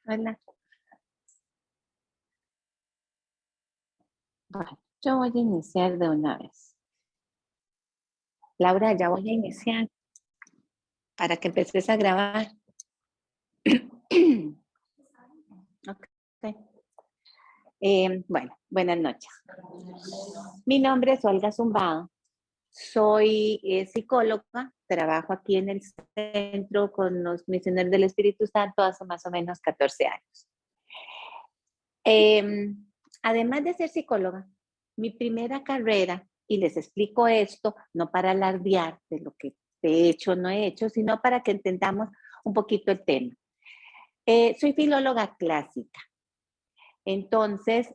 Hola. Bueno, yo voy a iniciar de una vez. Laura, ya voy a iniciar para que empeces a grabar. Ok. Bueno, buenas noches. Mi nombre es Olga Zumbado. Soy psicóloga, trabajo aquí en el centro con los misioneros del Espíritu Santo hace más o menos 14 años. Además de ser psicóloga, mi primera carrera, y les explico esto, no para alardear de lo que he hecho o no he hecho, sino para que entendamos un poquito el tema. Soy filóloga clásica. Entonces,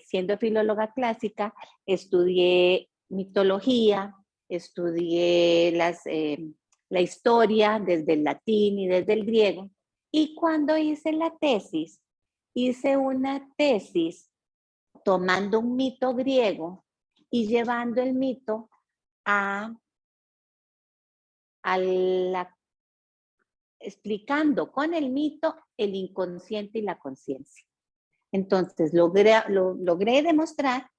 siendo filóloga clásica, estudié mitología, estudié la historia desde el latín y desde el griego. Y cuando hice una tesis tomando un mito griego y llevando el mito explicando con el mito el inconsciente y la conciencia. Entonces, logré demostrar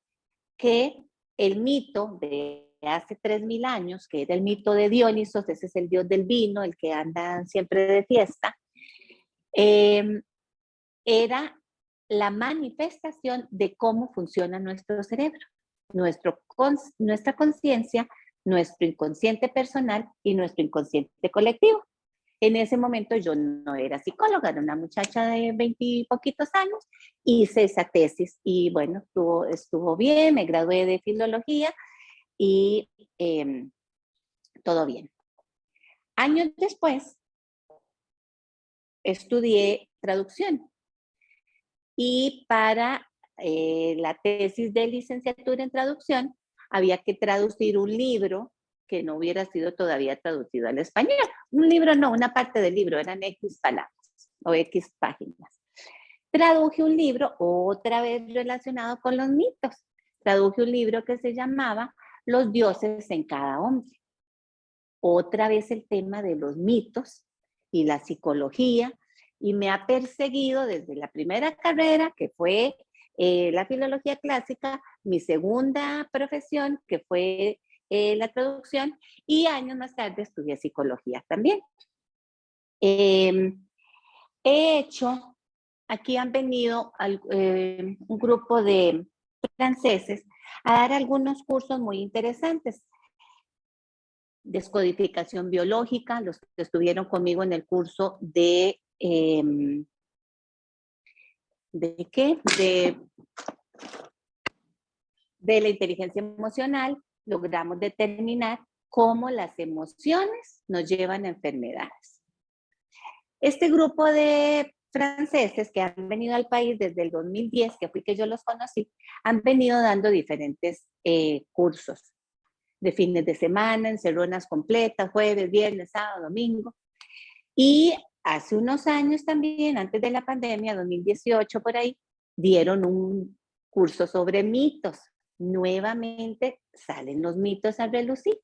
que el mito de hace 3000 años, que era el mito de Dionisos, ese es el dios del vino, el que anda siempre de fiesta, era la manifestación de cómo funciona nuestro cerebro, nuestra conciencia, nuestro inconsciente personal y nuestro inconsciente colectivo. En ese momento yo no era psicóloga, era una muchacha de 20 y poquitos años, hice esa tesis y bueno, estuvo bien, me gradué de filología y todo bien. Años después estudié traducción y para la tesis de licenciatura en traducción había que traducir un libro que no hubiera sido todavía traducido al español. Un libro no, una parte del libro, eran X palabras o X páginas. Traduje un libro otra vez relacionado con los mitos. Traduje un libro que se llamaba Los dioses en cada hombre. Otra vez el tema de los mitos y la psicología, y me ha perseguido desde la primera carrera, que fue la filología clásica, mi segunda profesión, que fue la traducción, y años más tarde estudié psicología también. He hecho, aquí han venido un grupo de franceses a dar algunos cursos muy interesantes. Descodificación biológica, los que estuvieron conmigo en el curso ¿de qué? De la inteligencia emocional, logramos determinar cómo las emociones nos llevan a enfermedades. Este grupo de franceses que han venido al país desde el 2010, que fui que yo los conocí, han venido dando diferentes cursos de fines de semana, encerronas completas, jueves, viernes, sábado, domingo. Y hace unos años también, antes de la pandemia, 2018 por ahí, dieron un curso sobre mitos. Nuevamente salen los mitos a relucir.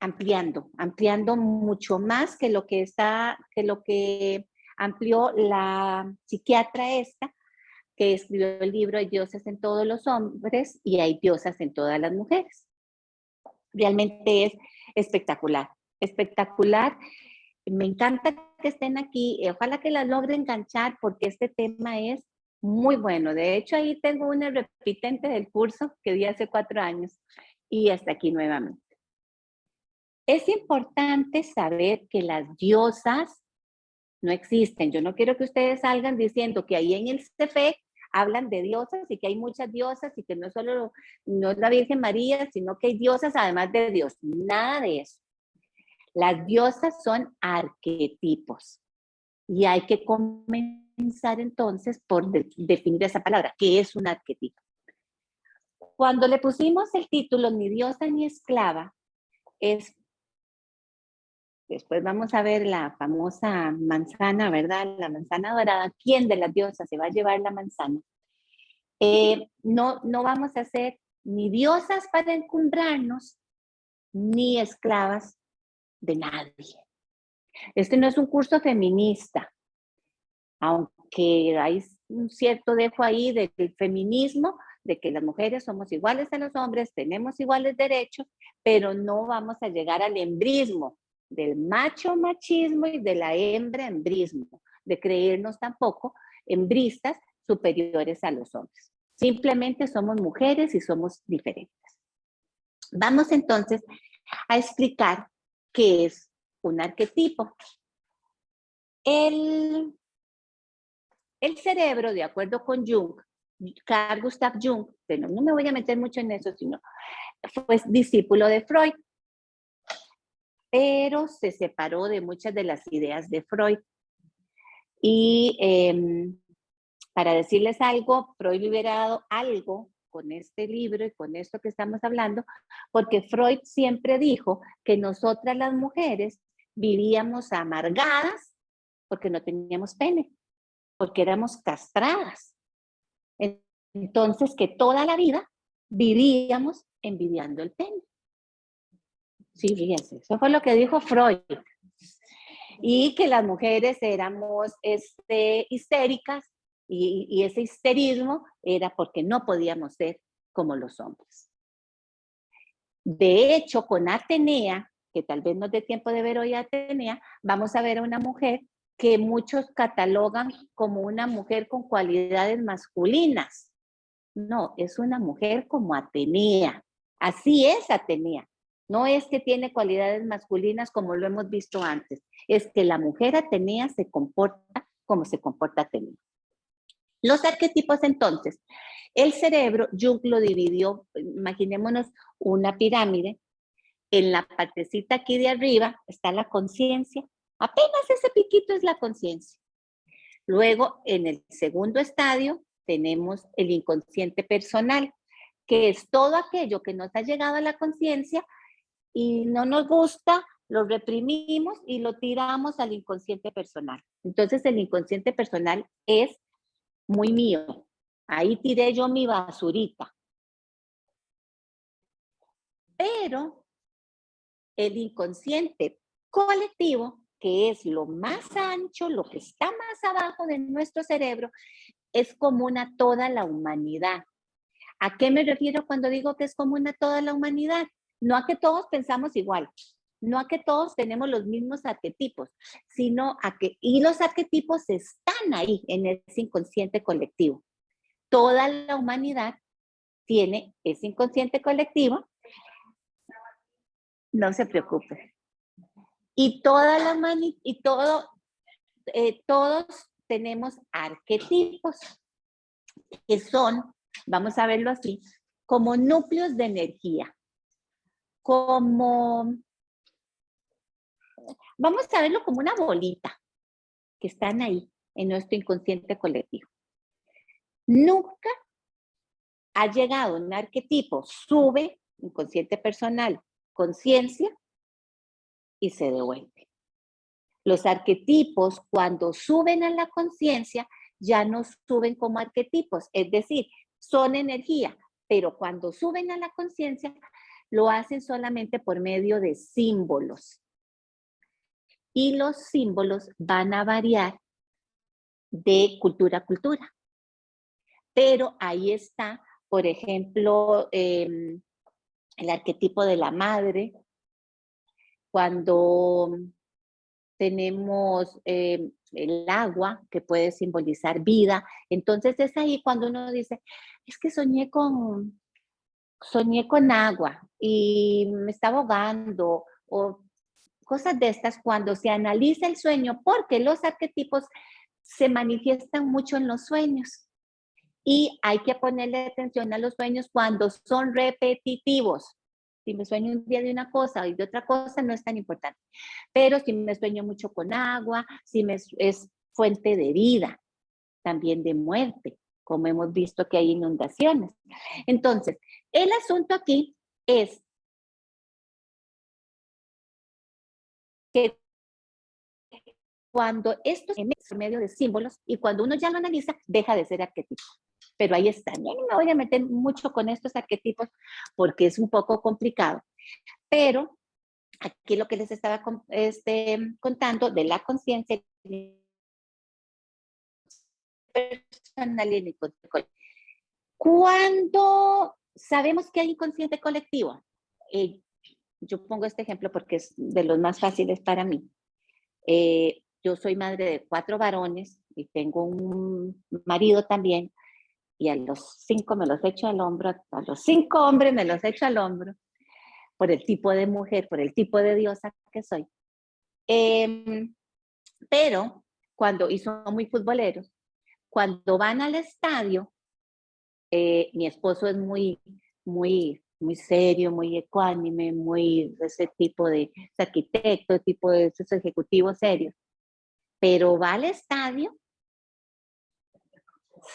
Ampliando mucho más que lo que amplió la psiquiatra esta, que escribió el libro Hay dioses en todos los hombres y hay diosas en todas las mujeres. Realmente es espectacular, espectacular. Me encanta que estén aquí. Ojalá que las logre enganchar porque este tema es muy bueno. De hecho, ahí tengo una repitente del curso que di hace 4 años y hasta aquí nuevamente. Es importante saber que las diosas no existen. Yo no quiero que ustedes salgan diciendo que ahí en el CFE hablan de diosas y que hay muchas diosas y que no solo no es la Virgen María, sino que hay diosas además de Dios. Nada de eso. Las diosas son arquetipos y hay que comenzar entonces por definir esa palabra. ¿Qué es un arquetipo? Cuando le pusimos el título Ni diosa ni esclava, después vamos a ver la famosa manzana, ¿verdad? La manzana dorada. ¿Quién de las diosas se va a llevar la manzana? No vamos a ser ni diosas para encumbrarnos, ni esclavas de nadie. Este no es un curso feminista, aunque hay un cierto dejo ahí del feminismo, de que las mujeres somos iguales a los hombres, tenemos iguales derechos, pero no vamos a llegar al hembrismo, del macho machismo y de la hembra hembrismo, de creernos tampoco hembristas superiores a los hombres. Simplemente somos mujeres y somos diferentes. Vamos entonces a explicar qué es un arquetipo. El cerebro, de acuerdo con Jung, Carl Gustav Jung, pero no me voy a meter mucho en eso, sino fue discípulo de Freud, pero se separó de muchas de las ideas de Freud. Y para decirles algo, Freud liberado algo con este libro y con esto que estamos hablando, porque Freud siempre dijo que nosotras las mujeres vivíamos amargadas porque no teníamos pene, porque éramos castradas. Entonces, que toda la vida vivíamos envidiando el pene. Sí, fíjense, eso fue lo que dijo Freud. Y que las mujeres éramos histéricas y ese histerismo era porque no podíamos ser como los hombres. De hecho, con Atenea, que tal vez nos dé tiempo de ver hoy a Atenea, vamos a ver a una mujer que muchos catalogan como una mujer con cualidades masculinas. No, es una mujer como Atenea. Así es Atenea. No es que tiene cualidades masculinas como lo hemos visto antes. Es que la mujer Atenea se comporta como se comporta Atenea. Los arquetipos entonces. El cerebro, Jung lo dividió, imaginémonos una pirámide. En la partecita aquí de arriba está la conciencia. Apenas ese piquito es la conciencia. Luego, en el segundo estadio, tenemos el inconsciente personal, que es todo aquello que nos ha llegado a la conciencia y no nos gusta, lo reprimimos y lo tiramos al inconsciente personal. Entonces, el inconsciente personal es muy mío. Ahí tiré yo mi basurita. Pero el inconsciente colectivo, que es lo más ancho, lo que está más abajo de nuestro cerebro, es común a toda la humanidad. ¿A qué me refiero cuando digo que es común a toda la humanidad? No a que todos pensamos igual, no a que todos tenemos los mismos arquetipos, sino a que, y los arquetipos están ahí en ese inconsciente colectivo. Toda la humanidad tiene ese inconsciente colectivo, no se preocupe. Y toda la humanidad, y todos tenemos arquetipos que son, vamos a verlo así, como núcleos de energía, como, vamos a verlo como una bolita que están ahí en nuestro inconsciente colectivo. Nunca ha llegado un arquetipo, sube, inconsciente personal, conciencia, y se devuelve. Los arquetipos, cuando suben a la conciencia, ya no suben como arquetipos, es decir, son energía, pero cuando suben a la conciencia, lo hacen solamente por medio de símbolos. Y los símbolos van a variar de cultura a cultura. Pero ahí está, por ejemplo, el arquetipo de la madre, cuando tenemos el agua, que puede simbolizar vida. Entonces es ahí cuando uno dice, es que soñé con agua y me estaba ahogando, o cosas de estas, cuando se analiza el sueño, porque los arquetipos se manifiestan mucho en los sueños. Y hay que ponerle atención a los sueños cuando son repetitivos. Si me sueño un día de una cosa y de otra cosa, no es tan importante. Pero si me sueño mucho con agua, si es fuente de vida, también de muerte, como hemos visto que hay inundaciones. Entonces, el asunto aquí es que cuando esto se emite por medio de símbolos y cuando uno ya lo analiza, deja de ser arquetipo. Pero ahí está. No me voy a meter mucho con estos arquetipos porque es un poco complicado. Pero aquí lo que les estaba contando de la conciencia personal y el inconsciente colectivo. ¿Cuándo sabemos que hay inconsciente colectivo? Yo pongo este ejemplo porque es de los más fáciles para mí. Yo soy madre de 4 varones y tengo un marido también, y a los 5 me los echo al hombro, a los 5 hombres me los echo al hombro, por el tipo de mujer, por el tipo de diosa que soy. Pero cuando, y son muy futboleros, cuando van al estadio, mi esposo es muy serio, muy ecuánime, muy ese tipo de arquitecto, tipo de esos ejecutivos serios. Pero va al estadio,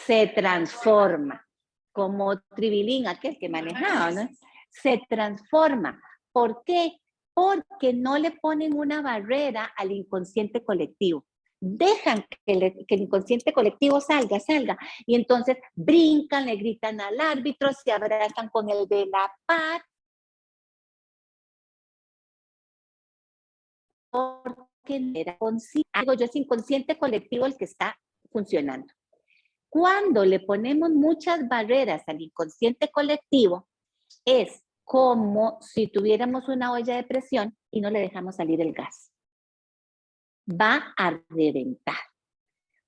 se transforma, como Tribilín, aquel que manejaba, ¿no? Se transforma. ¿Por qué? Porque no le ponen una barrera al inconsciente colectivo. Dejan que el inconsciente colectivo salga, y entonces brincan, le gritan al árbitro, se abrazan con el de la par, porque era consciente, digo yo, es inconsciente colectivo el que está funcionando. Cuando le ponemos muchas barreras al inconsciente colectivo, es como si tuviéramos una olla de presión y no le dejamos salir el gas. Va a reventar.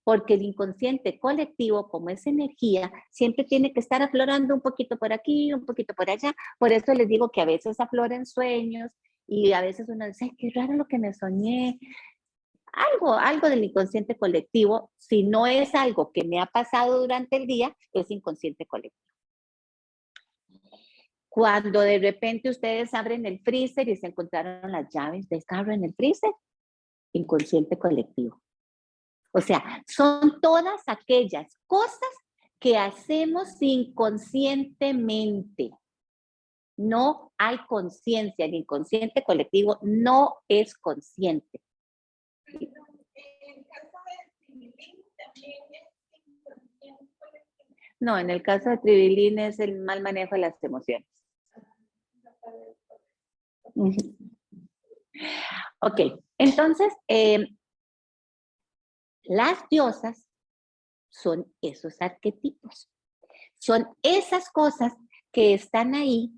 Porque el inconsciente colectivo, como es energía, siempre tiene que estar aflorando un poquito por aquí, un poquito por allá. Por eso les digo que a veces afloran sueños y a veces uno dice, qué raro lo que me soñé. Algo del inconsciente colectivo, si no es algo que me ha pasado durante el día, es inconsciente colectivo. Cuando de repente ustedes abren el freezer y se encontraron las llaves del carro en el freezer, inconsciente colectivo. O sea, son todas aquellas cosas que hacemos inconscientemente. No hay conciencia, el inconsciente colectivo no es consciente. No, en el caso de Tribilín es el mal manejo de las emociones. Ok, entonces, las diosas son esos arquetipos. Son esas cosas que están ahí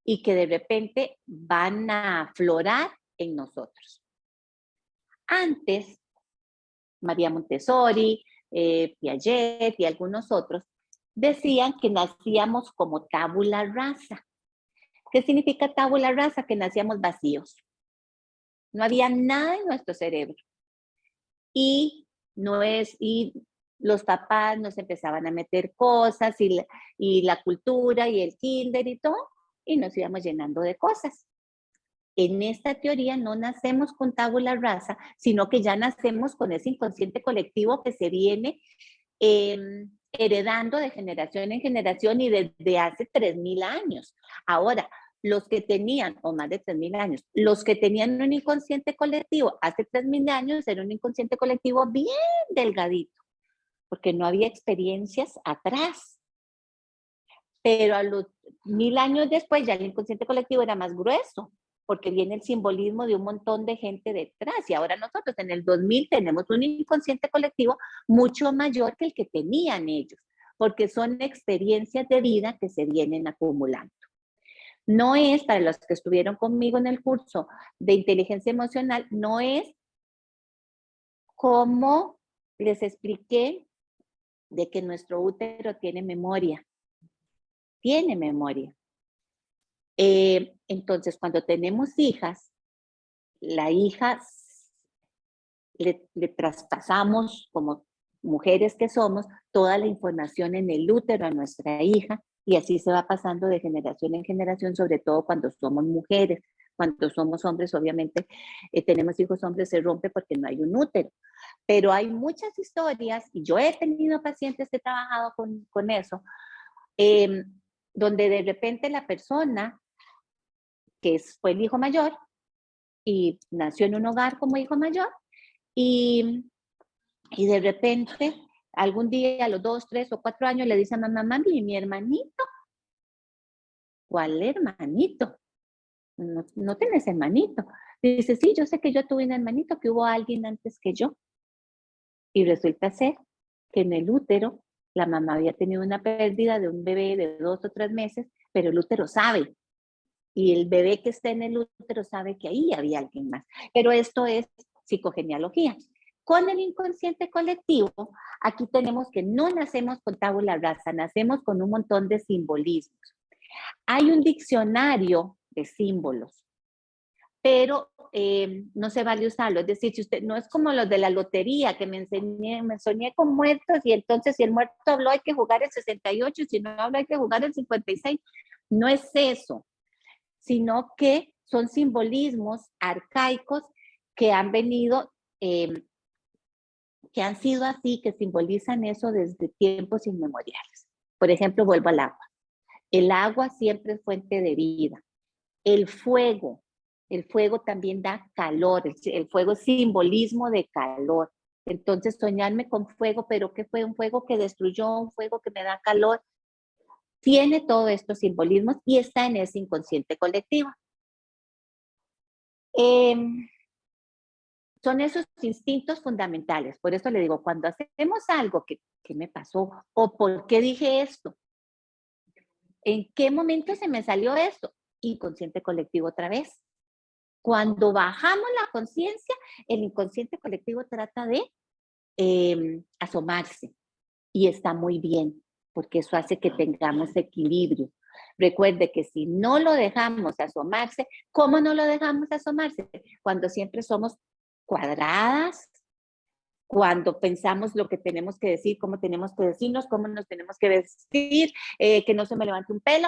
y que de repente van a aflorar en nosotros. Antes, María Montessori, Piaget y algunos otros decían que nacíamos como tabula rasa. ¿Qué significa tabula rasa? Que nacíamos vacíos. No había nada en nuestro cerebro. Y los papás nos empezaban a meter cosas y la cultura y el kinder y todo, y nos íbamos llenando de cosas. En esta teoría no nacemos con tabula rasa, sino que ya nacemos con ese inconsciente colectivo que se viene heredando de generación en generación y desde hace 3.000 años. Ahora, los que tenían, o más de 3.000 años, los que tenían un inconsciente colectivo hace 3.000 años era un inconsciente colectivo bien delgadito, porque no había experiencias atrás. Pero a los 1.000 años después ya el inconsciente colectivo era más grueso, porque viene el simbolismo de un montón de gente detrás. Y ahora nosotros en el 2000 tenemos un inconsciente colectivo mucho mayor que el que tenían ellos, porque son experiencias de vida que se vienen acumulando. No es, para los que estuvieron conmigo en el curso de inteligencia emocional, no es como les expliqué de que nuestro útero tiene memoria. Tiene memoria. Entonces, cuando tenemos hijas, la hija le traspasamos, como mujeres que somos, toda la información en el útero a nuestra hija, y así se va pasando de generación en generación, sobre todo cuando somos mujeres. Cuando somos hombres, obviamente, tenemos hijos hombres, se rompe porque no hay un útero. Pero hay muchas historias, y yo he tenido pacientes que he trabajado con eso, donde de repente la persona que fue el hijo mayor y nació en un hogar como hijo mayor, y de repente algún día a los 2, 3 o 4 años le dice a mamá, mami, mi hermanito. ¿Cuál hermanito? No tienes hermanito. Dice, sí, yo sé que yo tuve un hermanito, que hubo alguien antes que yo. Y resulta ser que en el útero la mamá había tenido una pérdida de un bebé de 2 o 3 meses, pero el útero sabe. Y el bebé que está en el útero sabe que ahí había alguien más. Pero esto es psicogenealogía. Con el inconsciente colectivo, aquí tenemos que no nacemos con tabula rasa, nacemos con un montón de simbolismos. Hay un diccionario de símbolos, pero no se vale usarlo. Es decir, si usted no es como los de la lotería, que me soñé con muertos y entonces si el muerto habló hay que jugar el 68 y si no habla hay que jugar el 56. No es eso, sino que son simbolismos arcaicos que han venido, que han sido así, que simbolizan eso desde tiempos inmemoriales. Por ejemplo, vuelvo al agua. El agua siempre es fuente de vida. El fuego también da calor, el fuego es simbolismo de calor. Entonces, soñarme con fuego, pero ¿qué fue? Un fuego que destruyó, un fuego que me da calor. Tiene todos estos simbolismos y está en ese inconsciente colectivo. Son esos instintos fundamentales. Por eso le digo, cuando hacemos algo, ¿qué me pasó? ¿O por qué dije esto? ¿En qué momento se me salió esto? Inconsciente colectivo otra vez. Cuando bajamos la conciencia, el inconsciente colectivo trata de asomarse y está muy bien, porque eso hace que tengamos equilibrio. Recuerde que si no lo dejamos asomarse, ¿cómo no lo dejamos asomarse? Cuando siempre somos cuadradas, cuando pensamos lo que tenemos que decir, cómo tenemos que decirnos, cómo nos tenemos que vestir, que no se me levante un pelo.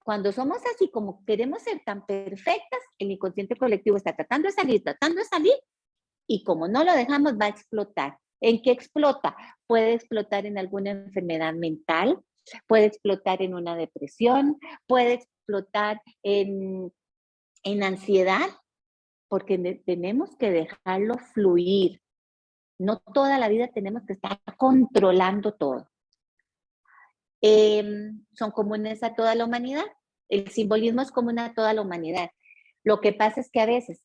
Cuando somos así, como queremos ser tan perfectas, el inconsciente colectivo está tratando de salir, y como no lo dejamos, va a explotar. ¿En qué explota? Puede explotar en alguna enfermedad mental, puede explotar en una depresión, puede explotar en ansiedad, porque tenemos que dejarlo fluir. No toda la vida tenemos que estar controlando todo. Son comunes a toda la humanidad. El simbolismo es común a toda la humanidad. Lo que pasa es que a veces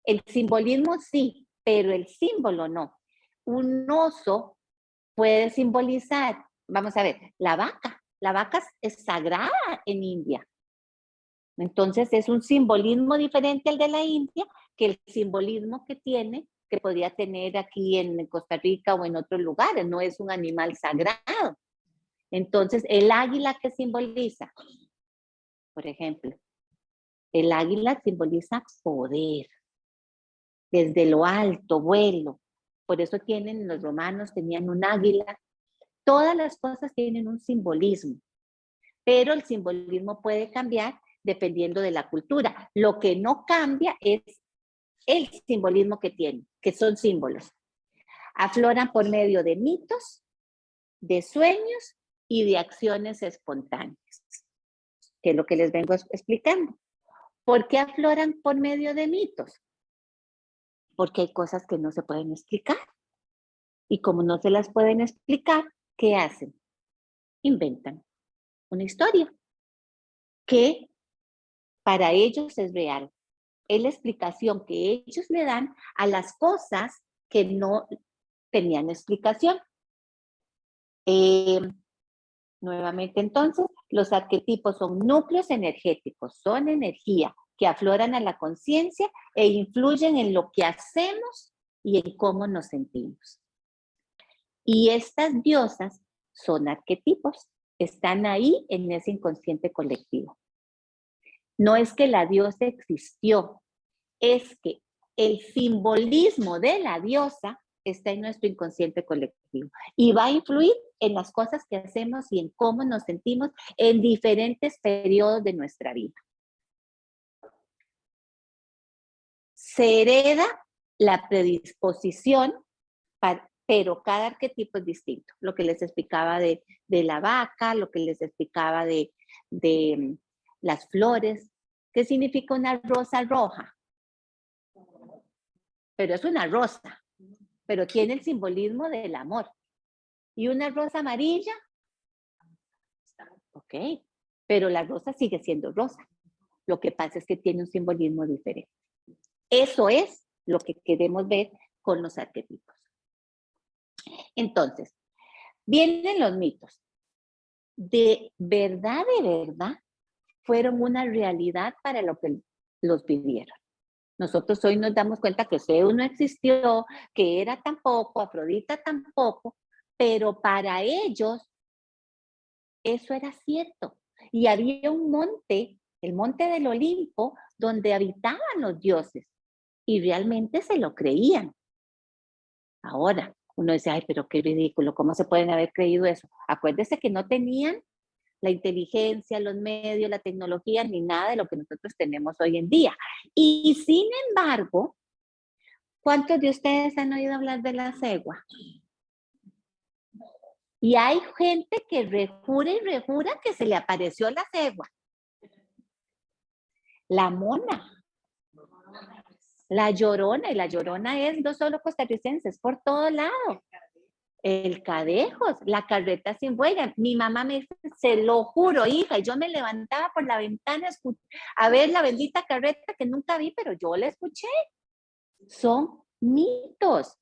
el simbolismo sí, pero el símbolo no. Un oso puede simbolizar, vamos a ver, la vaca. La vaca es sagrada en India. Entonces es un simbolismo diferente al de la India que el simbolismo que tiene, que podría tener aquí en Costa Rica o en otros lugares. No es un animal sagrado. Entonces, el águila que simboliza, por ejemplo, el águila simboliza poder, desde lo alto, vuelo. Por eso los romanos tenían un águila. Todas las cosas tienen un simbolismo, pero el simbolismo puede cambiar dependiendo de la cultura. Lo que no cambia es el simbolismo que tiene, que son símbolos. Afloran por medio de mitos, de sueños y de acciones espontáneas, que es lo que les vengo explicando. ¿Por qué afloran por medio de mitos? Porque hay cosas que no se pueden explicar. Y como no se las pueden explicar, ¿qué hacen? Inventan una historia que para ellos es real. Es la explicación que ellos le dan a las cosas que no tenían explicación. Nuevamente entonces, los arquetipos son núcleos energéticos, son energía que afloran a la conciencia e influyen en lo que hacemos y en cómo nos sentimos. Y estas diosas son arquetipos, están ahí en ese inconsciente colectivo. No es que la diosa existió, es que el simbolismo de la diosa está en nuestro inconsciente colectivo y va a influir en las cosas que hacemos y en cómo nos sentimos en diferentes periodos de nuestra vida. Se hereda la predisposición, pero cada arquetipo es distinto. Lo que les explicaba de la vaca, lo que les explicaba de las flores. ¿Qué significa una rosa roja? Pero es una rosa, pero tiene el simbolismo del amor. ¿Y una rosa amarilla? Ok, pero la rosa sigue siendo rosa. Lo que pasa es que tiene un simbolismo diferente. Eso es lo que queremos ver con los arquetipos. Entonces, vienen los mitos. De verdad, fueron una realidad para lo que los vivieron. Nosotros hoy nos damos cuenta que Zeus no existió, que Hera tampoco, Afrodita tampoco, pero para ellos eso era cierto. Y había un monte, el monte del Olimpo, donde habitaban los dioses y realmente se lo creían. Ahora, uno dice, ay, pero qué ridículo, ¿cómo se pueden haber creído eso? Acuérdese que no tenían la inteligencia, los medios, la tecnología, ni nada de lo que nosotros tenemos hoy en día. Y sin embargo, ¿cuántos de ustedes han oído hablar de la cegua? Y hay gente que rejura y rejura que se le apareció la cegua. La mona, la llorona, y la llorona es no solo costarricense, es por todo lado. El cadejos, la carreta sin huella. Mi mamá me dice, se lo juro, hija, y yo me levantaba por la ventana a ver la bendita carreta que nunca vi, pero yo la escuché. Son mitos.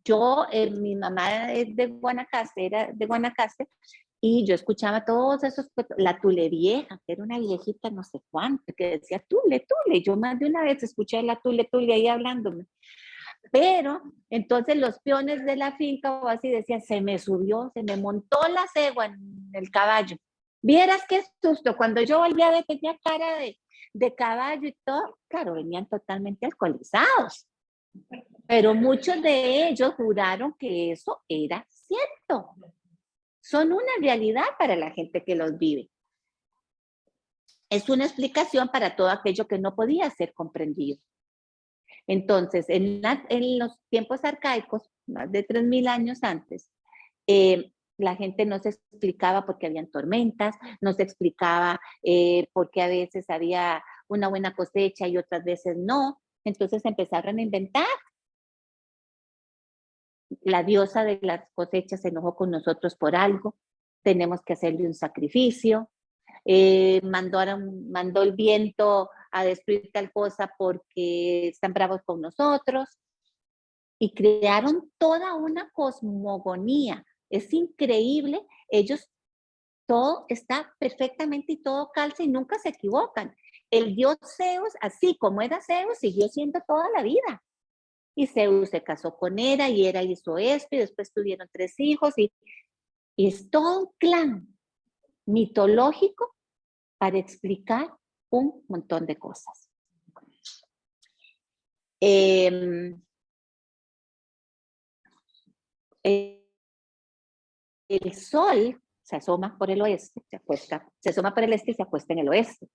Yo, mi mamá es de Guanacaste, era de Guanacaste, y yo escuchaba todos esos, la Tule vieja, que era una viejita no sé cuánto, que decía Tule, Tule. Yo más de una vez escuché a la Tule, Tule ahí hablándome. Pero entonces los peones de la finca o así decían, se me subió, se me montó la cegua en el caballo. Vieras qué susto, cuando yo volví a ver tenía cara de caballo y todo, claro, venían totalmente alcoholizados. Pero muchos de ellos juraron que eso era cierto. Son una realidad para la gente que los vive. Es una explicación para todo aquello que no podía ser comprendido. Entonces, en los tiempos arcaicos, más de 3000 años antes, la gente no se explicaba por qué habían tormentas, no se explicaba por qué a veces había una buena cosecha y otras veces no. Entonces empezaron a inventar. La diosa de las cosechas se enojó con nosotros por algo, tenemos que hacerle un sacrificio. Mandó el viento a destruir tal cosa porque están bravos con nosotros. Y crearon toda una cosmogonía. Es increíble, ellos, todo está perfectamente y todo calza y nunca se equivocan. El dios Zeus, así como era Zeus, siguió siendo toda la vida. Y Zeus se casó con Hera y Hera hizo esto y después tuvieron 3 hijos y es todo un clan mitológico para explicar un montón de cosas. El sol se asoma por el oeste, se asoma por el este y se acuesta en el oeste.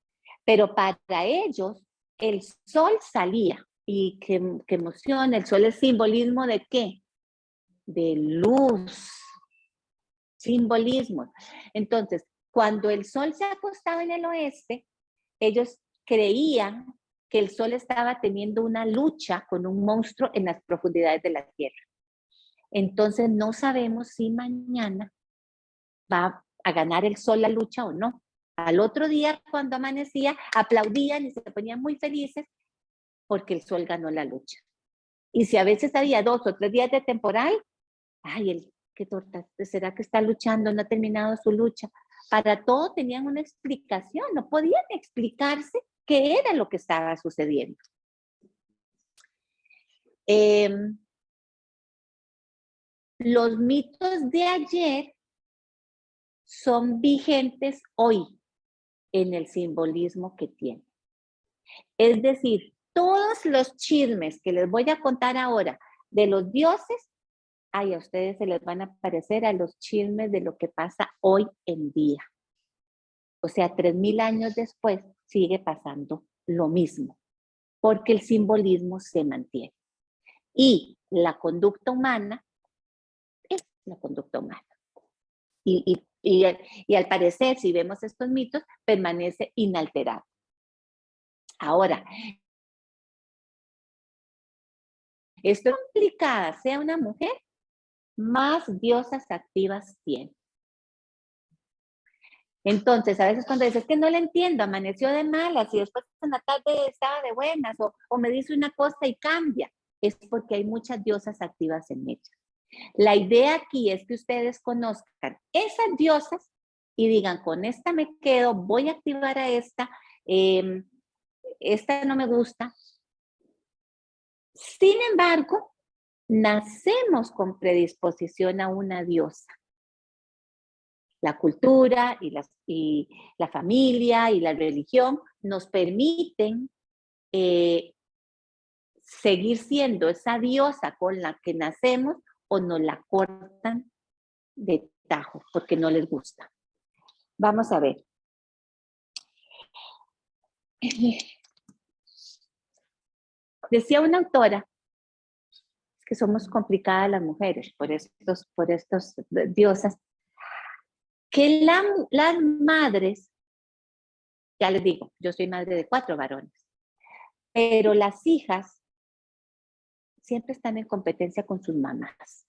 Pero para ellos, el sol salía. Y qué emoción, el sol es simbolismo de qué? De luz. Simbolismo. Entonces, cuando el sol se acostaba en el oeste, ellos creían que el sol estaba teniendo una lucha con un monstruo en las profundidades de la tierra. Entonces, no sabemos si mañana va a ganar el sol la lucha o no. Al otro día, cuando amanecía, aplaudían y se ponían muy felices porque el sol ganó la lucha. Y si a veces había 2 o 3 días de temporal, ay, qué torta, ¿será que está luchando? No ha terminado su lucha. Para todo tenían una explicación, no podían explicarse qué era lo que estaba sucediendo. Los mitos de ayer son vigentes hoy en el simbolismo que tienen. Es decir, todos los chismes que les voy a contar ahora de los dioses, ay, a ustedes se les van a parecer a los chismes de lo que pasa hoy en día. O sea, 3000 años después sigue pasando lo mismo, porque el simbolismo se mantiene. Y la conducta humana es la conducta humana. Y al parecer, si vemos estos mitos, permanece inalterado. Ahora, esto es complicada, sea una mujer, más diosas activas tiene. Entonces, a veces cuando dices que no le entiendo, amaneció de malas y después en la tarde estaba de buenas o me dice una cosa y cambia, es porque hay muchas diosas activas en ella. La idea aquí es que ustedes conozcan esas diosas y digan, con esta me quedo, voy a activar a esta, esta no me gusta. Sin embargo, nacemos con predisposición a una diosa. La cultura y la familia y la religión nos permiten seguir siendo esa diosa con la que nacemos o nos la cortan de tajo porque no les gusta. Vamos a ver. Decía una autora, es que somos complicadas las mujeres por estos diosas, que las madres, ya les digo, yo soy madre de 4 varones, pero las hijas siempre están en competencia con sus mamás.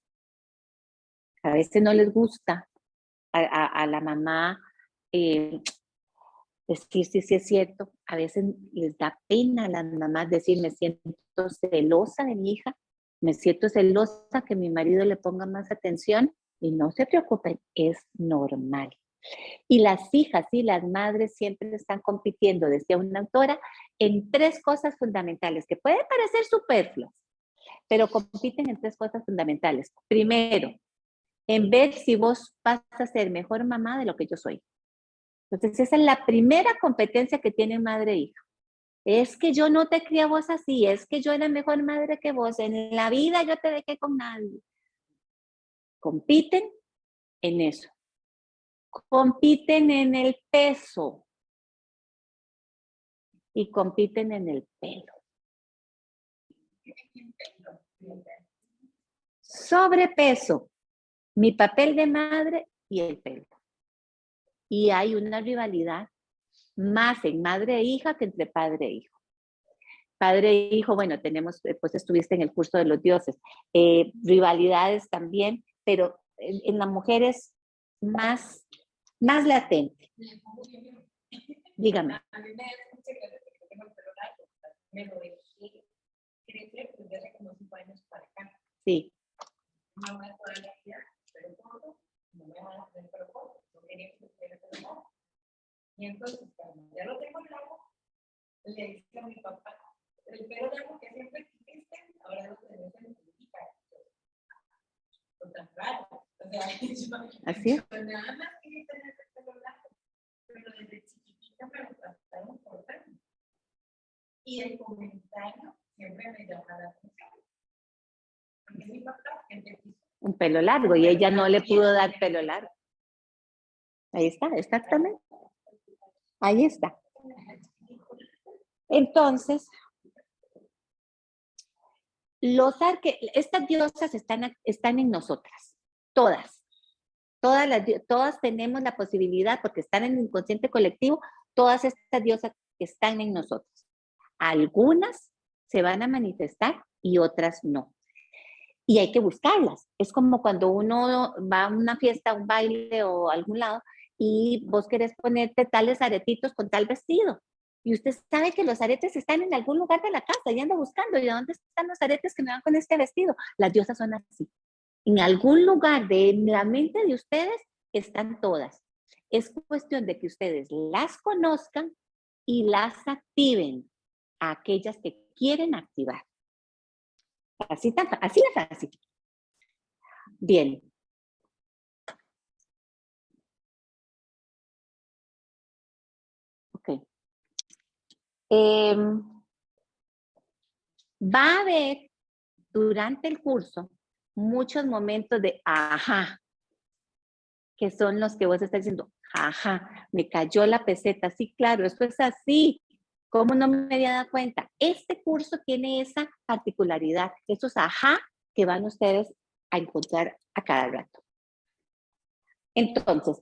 A veces no les gusta a la mamá decir sí es cierto. A veces les da pena a las mamás decir, me siento celosa de mi hija, me siento celosa que mi marido le ponga más atención, y no se preocupen, es normal. Y las hijas y las madres siempre están compitiendo, decía una autora, en 3 cosas fundamentales que pueden parecer superfluas, pero compiten en 3 cosas fundamentales. Primero, en ver si vos vas a ser mejor mamá de lo que yo soy. Entonces, esa es la primera competencia que tienen madre e hija. Es que yo no te crié a vos así, es que yo era mejor madre que vos, en la vida yo te dejé con nadie. Compiten en eso. Compiten en el peso y compiten en el pelo. Sobrepeso, mi papel de madre y el pelo. Y hay una rivalidad más en madre e hija que entre padre e hijo. Padre e hijo, bueno, tenemos, pues estuviste en el curso de los dioses, rivalidades también, pero en las mujeres más latente. Dígame. A mí me da mucha gracia porque tengo el pelo largo, me lo dejé crecer desde hace como 5 años para acá. Sí. Mamá toda la vida, pero corto, no me van a hacer pelo corto, no quería que se pelo largo. Y entonces, cuando ya lo tengo largo, le dije a mi papá, el pelo largo que siempre quisiste, ahora lo tenés en tu cara. Pues tan raro. O sea, así es. Yo nada más quería tener el pelo largo, pero desde chiquitita me lo trataron cortando. Y el comentario siempre me llama la atención. Porque mi papá siempre quiso un pelo largo y ella no le pudo dar pelo largo. Ahí está, exactamente. Ahí está. Entonces, estas diosas están en nosotras, todas. Todas tenemos la posibilidad, porque están en el inconsciente colectivo, todas estas diosas están en nosotros. Algunas se van a manifestar y otras no. Y hay que buscarlas. Es como cuando uno va a una fiesta, a un baile o a algún lado y vos querés ponerte tales aretitos con tal vestido. Y usted sabe que los aretes están en algún lugar de la casa y anda buscando. ¿Y dónde están los aretes que me van con este vestido? Las diosas son así. En algún lugar de la mente de ustedes están todas. Es cuestión de que ustedes las conozcan y las activen a aquellas que quieren activar. Así de fácil. Bien. Ok. Va a haber durante el curso muchos momentos de ajá, que son los que vos estás diciendo, ajá, me cayó la peseta, sí, claro, esto es así, ¿cómo no me había dado cuenta? Este curso tiene esa particularidad, esos ajá que van ustedes a encontrar a cada rato. Entonces,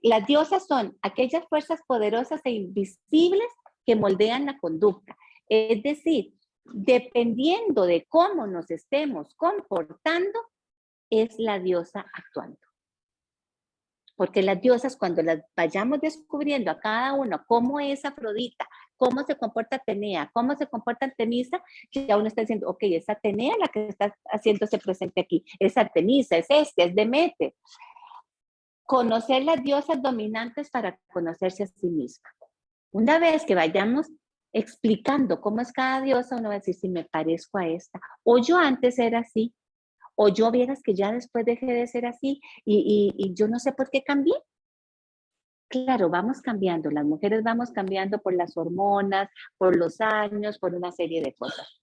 las diosas son aquellas fuerzas poderosas e invisibles que moldean la conducta. Es decir, dependiendo de cómo nos estemos comportando, es la diosa actuando. Porque las diosas, cuando las vayamos descubriendo a cada uno, cómo es Afrodita, cómo se comporta Atenea, cómo se comporta Artemisa, ya uno está diciendo, ok, es Atenea la que está haciéndose presente aquí, es Artemisa, es Demeter. Conocer las diosas dominantes para conocerse a sí misma. Una vez que vayamos explicando cómo es cada diosa, uno va a decir si me parezco a esta, o yo antes era así, o yo vieras que ya después dejé de ser así y yo no sé por qué cambié. Claro, vamos cambiando, las mujeres vamos cambiando por las hormonas, por los años, por una serie de cosas.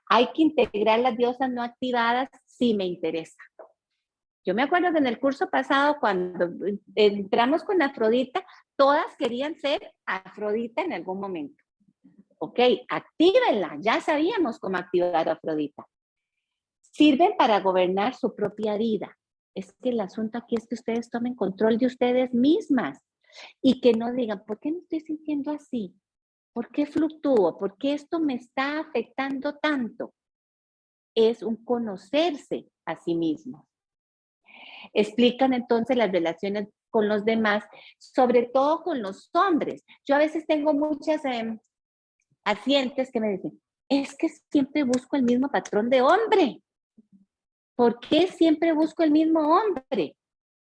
Hay que integrar las diosas no activadas si me interesa. Yo me acuerdo que en el curso pasado, cuando entramos con Afrodita, todas querían ser Afrodita en algún momento. Ok, actívenla, ya sabíamos cómo activar a Afrodita. Sirven para gobernar su propia vida. Es que el asunto aquí es que ustedes tomen control de ustedes mismas y que no digan, ¿por qué me estoy sintiendo así? ¿Por qué fluctúo? ¿Por qué esto me está afectando tanto? Es un conocerse a sí mismo. Explican entonces las relaciones con los demás, sobre todo con los hombres. Yo a veces tengo muchas pacientes que me dicen, es que siempre busco el mismo patrón de hombre. ¿Por qué siempre busco el mismo hombre?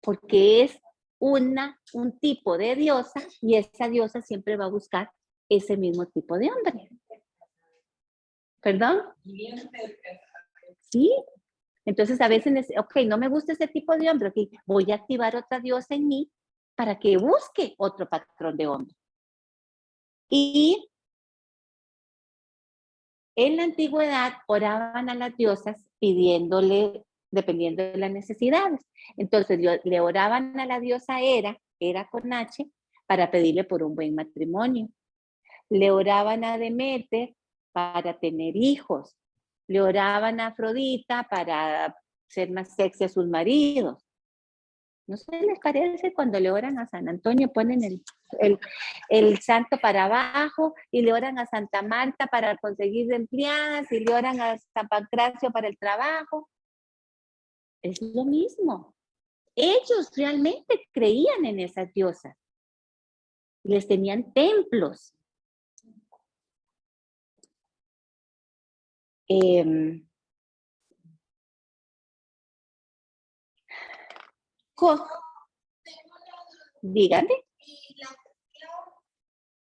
Porque es un tipo de diosa y esa diosa siempre va a buscar ese mismo tipo de hombre. ¿Perdón? Sí. Entonces a veces, ok, no me gusta ese tipo de hombre, ok, voy a activar otra diosa en mí para que busque otro patrón de hombre. Y en la antigüedad oraban a las diosas pidiéndole, dependiendo de las necesidades. Entonces le oraban a la diosa Hera con H, para pedirle por un buen matrimonio. Le oraban a Demeter para tener hijos. Le oraban a Afrodita para ser más sexy a sus maridos. ¿No se les parece cuando le oran a San Antonio, ponen el santo para abajo y le oran a Santa Marta para conseguir empleadas y le oran a San Pancracio para el trabajo? Es lo mismo. Ellos realmente creían en esas diosas. Les tenían templos. Dígame. Y las esclavas,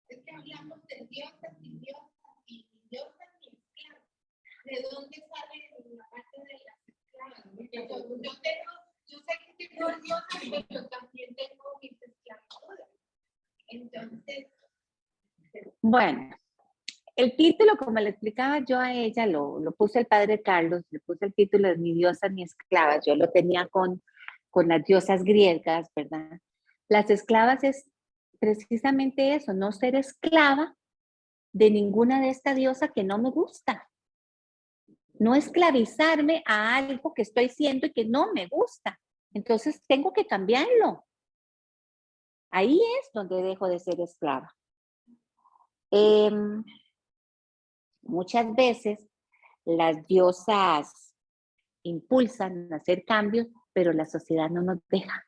es que hablamos de diosas y diosas y diosas y esclavas. ¿De dónde sale la parte de las esclavas? Yo sé que tengo diosas, pero también tengo mis esclavaduras. Entonces. Bueno, el título, como le explicaba yo a ella, lo puso el padre Carlos, le puse el título de Mi diosa, mi esclava. Yo lo tenía con las diosas griegas, ¿verdad? Las esclavas es precisamente eso, no ser esclava de ninguna de estas diosas que no me gusta. No esclavizarme a algo que estoy siendo y que no me gusta. Entonces tengo que cambiarlo. Ahí es donde dejo de ser esclava. Muchas veces las diosas impulsan a hacer cambios, pero la sociedad no nos deja.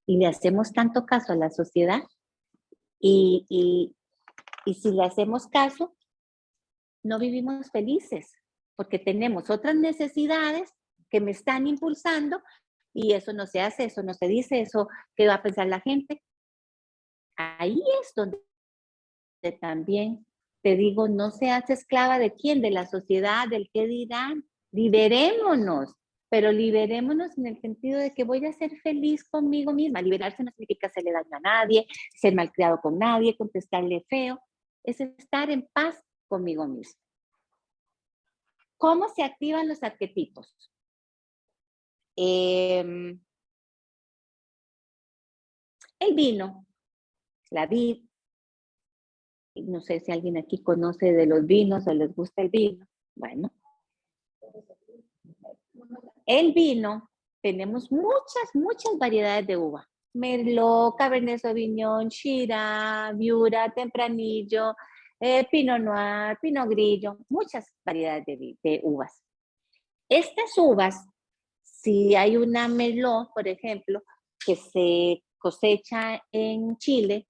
Y le hacemos tanto caso a la sociedad y si le hacemos caso, no vivimos felices porque tenemos otras necesidades que me están impulsando y eso no se hace, eso no se dice, eso qué va a pensar la gente. Ahí es donde también te digo, no seas esclava de quién, de la sociedad, del qué dirán. Liberémonos, pero liberémonos en el sentido de que voy a ser feliz conmigo misma. Liberarse no significa hacerle daño a nadie, ser malcriado con nadie, contestarle feo. Es estar en paz conmigo misma. ¿Cómo se activan los arquetipos? El vino, la vid. No sé si alguien aquí conoce de los vinos o les gusta el vino. Bueno, el vino, tenemos muchas variedades de uva. Merlot, Cabernet Sauvignon, Shiraz, Viura, Tempranillo, Pinot Noir, Pinot Grillo, muchas variedades de uvas. Estas uvas, si hay una Merlot, por ejemplo, que se cosecha en Chile,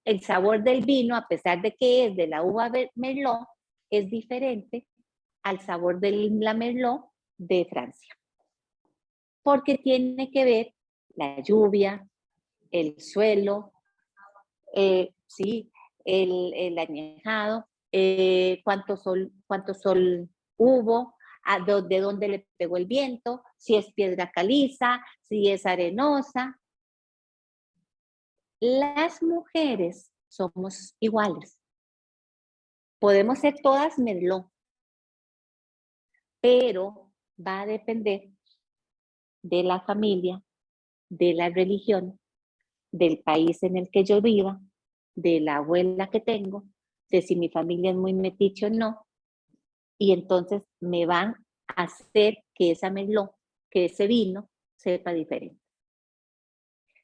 el sabor del vino, a pesar de que es de la uva Merlot, es diferente al sabor de la Merlot de Francia. Porque tiene que ver la lluvia, el suelo, sí, el añejado, cuánto sol hubo, de dónde le pegó el viento, si es piedra caliza, si es arenosa. Las mujeres somos iguales. Podemos ser todas Merlot, pero va a depender de la familia, de la religión, del país en el que yo viva, de la abuela que tengo, de si mi familia es muy metiche o no, y entonces me van a hacer que esa Merlot, que ese vino, sepa diferente.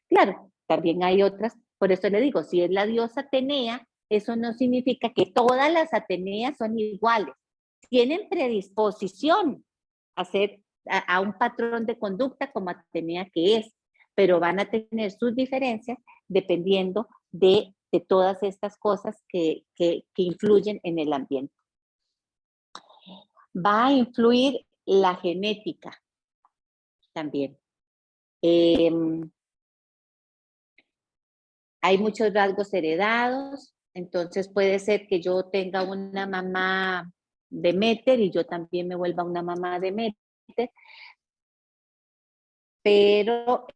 Claro, también hay otras, por eso le digo, si es la diosa Atenea, eso no significa que todas las Ateneas son iguales. Tienen predisposición a un patrón de conducta como Atenea que es, pero van a tener sus diferencias dependiendo de todas estas cosas que influyen en el ambiente. Va a influir la genética también. Hay muchos rasgos heredados, entonces puede ser que yo tenga una mamá Deméter y yo también me vuelva una mamá Deméter, pero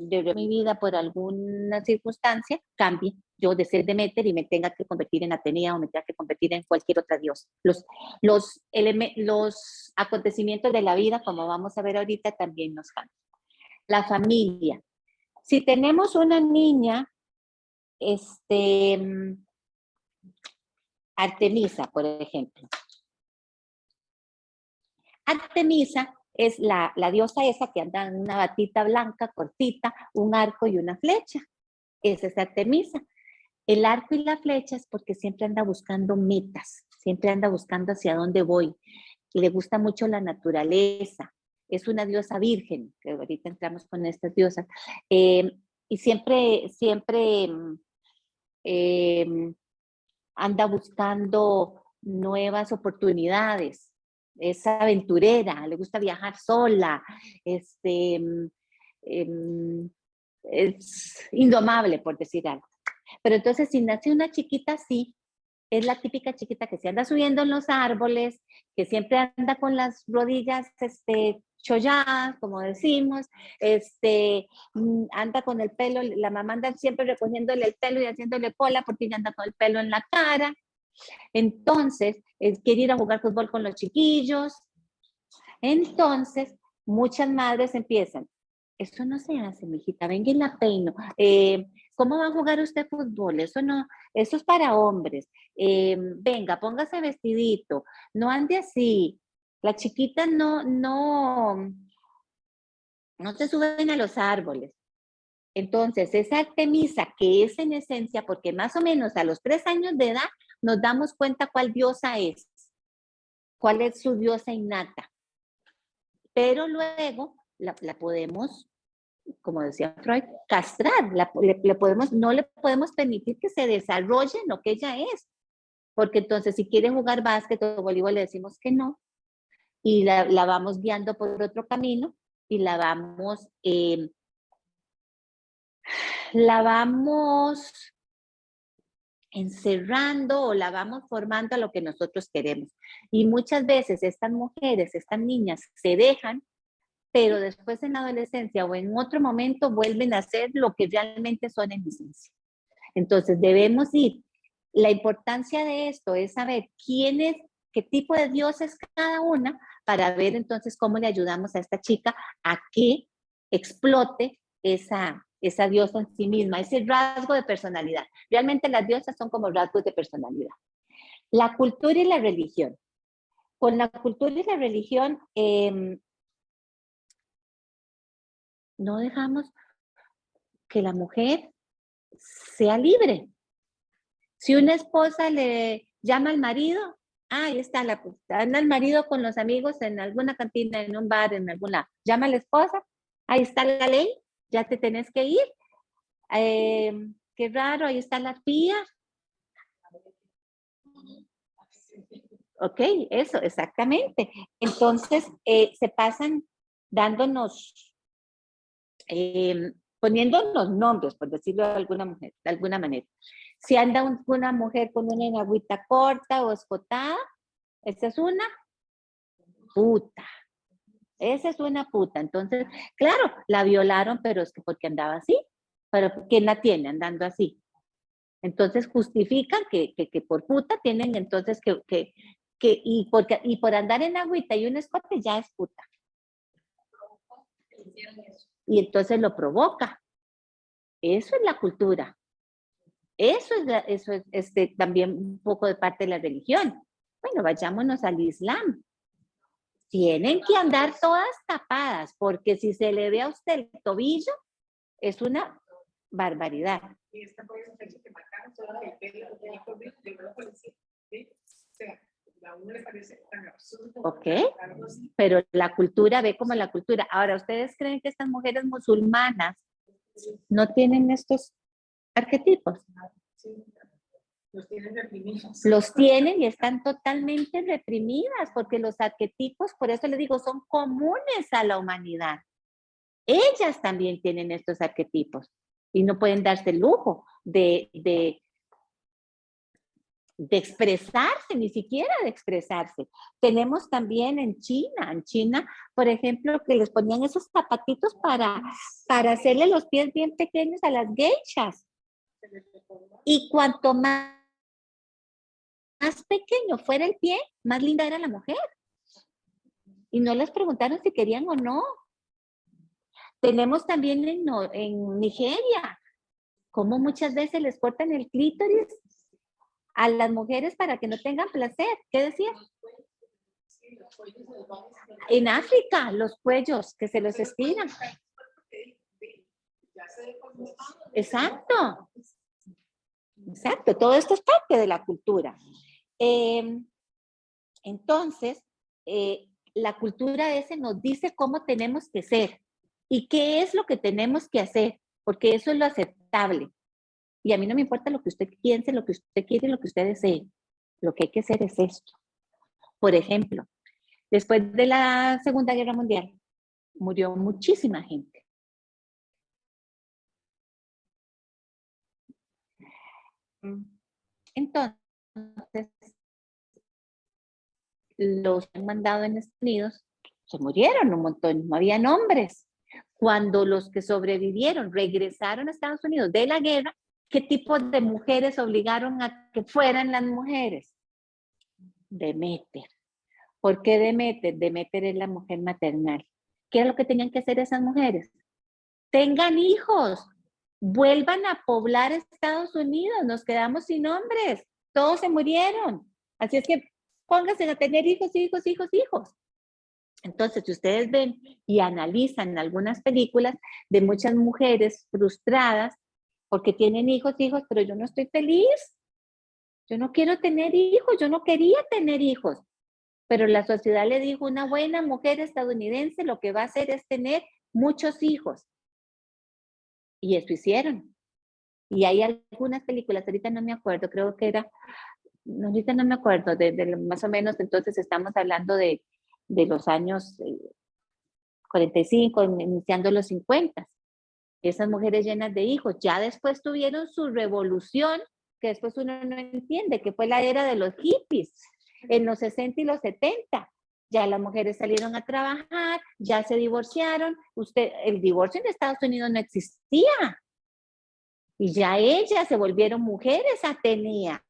de mi vida por alguna circunstancia cambie yo de ser Deméter y me tenga que convertir en Atenea o me tenga que convertir en cualquier otra diosa. Los acontecimientos de la vida, como vamos a ver ahorita, también nos cambian. La familia. Si tenemos una niña, Artemisa, por ejemplo. Artemisa es la diosa esa que anda en una batita blanca, cortita, un arco y una flecha. Esa es Artemisa. El arco y la flecha es porque siempre anda buscando metas, siempre anda buscando hacia dónde voy. Le gusta mucho la naturaleza. Es una diosa virgen, que ahorita entramos con estas diosas. Y siempre anda buscando nuevas oportunidades. Es aventurera, le gusta viajar sola, es indomable, por decir algo. Pero entonces, si nace una chiquita así, es la típica chiquita que se anda subiendo en los árboles, que siempre anda con las rodillas cholladas, como decimos, anda con el pelo, la mamá anda siempre recogiéndole el pelo y haciéndole cola porque ella anda con el pelo en la cara. Entonces, quiere ir a jugar fútbol con los chiquillos. Entonces, muchas madres empiezan, eso no se hace, mijita, venga y la peino. ¿Cómo va a jugar usted fútbol? Eso no, eso es para hombres. Venga, póngase vestidito, no ande así. Las chiquitas no se suben a los árboles. Entonces, esa Artemisa, que es en esencia, porque más o menos a los 3 años de edad nos damos cuenta cuál diosa es, cuál es su diosa innata. Pero luego la podemos, como decía Freud, castrar, no le podemos permitir que se desarrolle en lo que ella es, porque entonces si quiere jugar básquet o voleibol le decimos que no, y la vamos guiando por otro camino y la vamos encerrando o la vamos formando a lo que nosotros queremos. Y muchas veces estas mujeres, estas niñas se dejan, pero después en la adolescencia o en otro momento vuelven a ser lo que realmente son en esencia. Entonces debemos ir. La importancia de esto es saber qué tipo de dios es cada una para ver entonces cómo le ayudamos a esta chica a que explote esa diosa en sí misma, ese rasgo de personalidad. Realmente las diosas son como rasgos de personalidad. La cultura y la religión. Con la cultura y la religión no dejamos que la mujer sea libre. Si una esposa le llama al marido, ahí está, anda el marido con los amigos en alguna cantina, en un bar, en algún lado, llama a la esposa, ahí está la ley, ya te tenés que ir, Qué raro, ahí está la tía. Ok, eso, exactamente. Entonces, se pasan dándonos, poniéndonos nombres, por decirlo de alguna manera. Si anda una mujer con una enagüita corta o escotada, esa es una puta. Esa es una puta. Entonces, claro, la violaron, pero es que porque andaba así. Pero ¿quién la tiene andando así? Entonces justifican que por puta tienen entonces y por andar en agüita y un escote ya es puta. Y entonces lo provoca. Eso es la cultura. Eso es también un poco de parte de la religión. Bueno, vayámonos al Islam. Tienen que andar todas tapadas, porque si se le ve a usted el tobillo, es una barbaridad. Y esta fue esa fecha que marcaron solo el pelo, de la policía. ¿Sí? O sea, a uno le parece tan absurdo. Ok, pero la cultura ve como la cultura. Ahora, ¿ustedes creen que estas mujeres musulmanas no tienen estos arquetipos? Sí, los tienen reprimidos. Los tienen y están totalmente reprimidas, porque los arquetipos, por eso les digo, son comunes a la humanidad. Ellas también tienen estos arquetipos y no pueden darse el lujo de expresarse, ni siquiera de expresarse. Tenemos también en China, por ejemplo, que les ponían esos zapatitos para hacerle los pies bien pequeños a las geishas. Y cuanto más pequeño fuera el pie, más linda era la mujer. Y no les preguntaron si querían o no. Tenemos también en Nigeria, como muchas veces les cortan el clítoris a las mujeres para que no tengan placer. ¿Qué decía? En África, los cuellos que se los estiran. Exacto. Exacto, todo esto es parte de la cultura. Entonces, la cultura ese nos dice cómo tenemos que ser y qué es lo que tenemos que hacer, porque eso es lo aceptable. Y a mí no me importa lo que usted piense, lo que usted quiere, lo que usted desee. Lo que hay que hacer es esto. Por ejemplo, después de la Segunda Guerra Mundial, murió muchísima gente. Entonces, los que han mandado en Estados Unidos se murieron un montón, no había nombres. Cuando los que sobrevivieron regresaron a Estados Unidos de la guerra, ¿qué tipo de mujeres obligaron a que fueran las mujeres? Deméter. ¿Por qué Deméter? Deméter es la mujer maternal. ¿Qué es lo que tenían que hacer esas mujeres? Tengan hijos, vuelvan a poblar Estados Unidos, nos quedamos sin hombres, todos se murieron. Así es que pónganse a tener hijos, hijos, hijos, hijos. Entonces, si ustedes ven y analizan algunas películas de muchas mujeres frustradas porque tienen hijos, pero yo no estoy feliz, yo no quiero tener hijos, yo no quería tener hijos, pero la sociedad le dijo, una buena mujer estadounidense lo que va a hacer es tener muchos hijos. Y eso hicieron. Y hay algunas películas, ahorita no me acuerdo, creo que era, ahorita no me acuerdo, más o menos, entonces estamos hablando de los años 45, iniciando los 50. Esas mujeres llenas de hijos, ya después tuvieron su revolución, que después uno no entiende, que fue la era de los hippies, en los 60 y los 70. Ya las mujeres salieron a trabajar, ya se divorciaron. El divorcio en Estados Unidos no existía. Y ya ellas se volvieron mujeres atenias.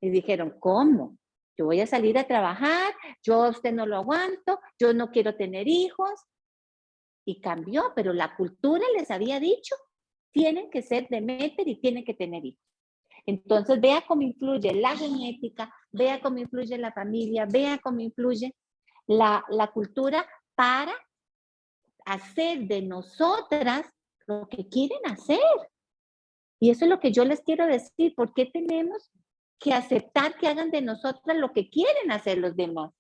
Y dijeron, ¿cómo? Yo voy a salir a trabajar, yo a usted no lo aguanto, yo no quiero tener hijos. Y cambió, pero la cultura les había dicho, tienen que ser Deméter y tienen que tener hijos. Entonces, vea cómo influye la genética, vea cómo influye la familia, vea cómo influye la cultura para hacer de nosotras lo que quieren hacer. Y eso es lo que yo les quiero decir. ¿Por qué tenemos que aceptar que hagan de nosotras lo que quieren hacer los demás?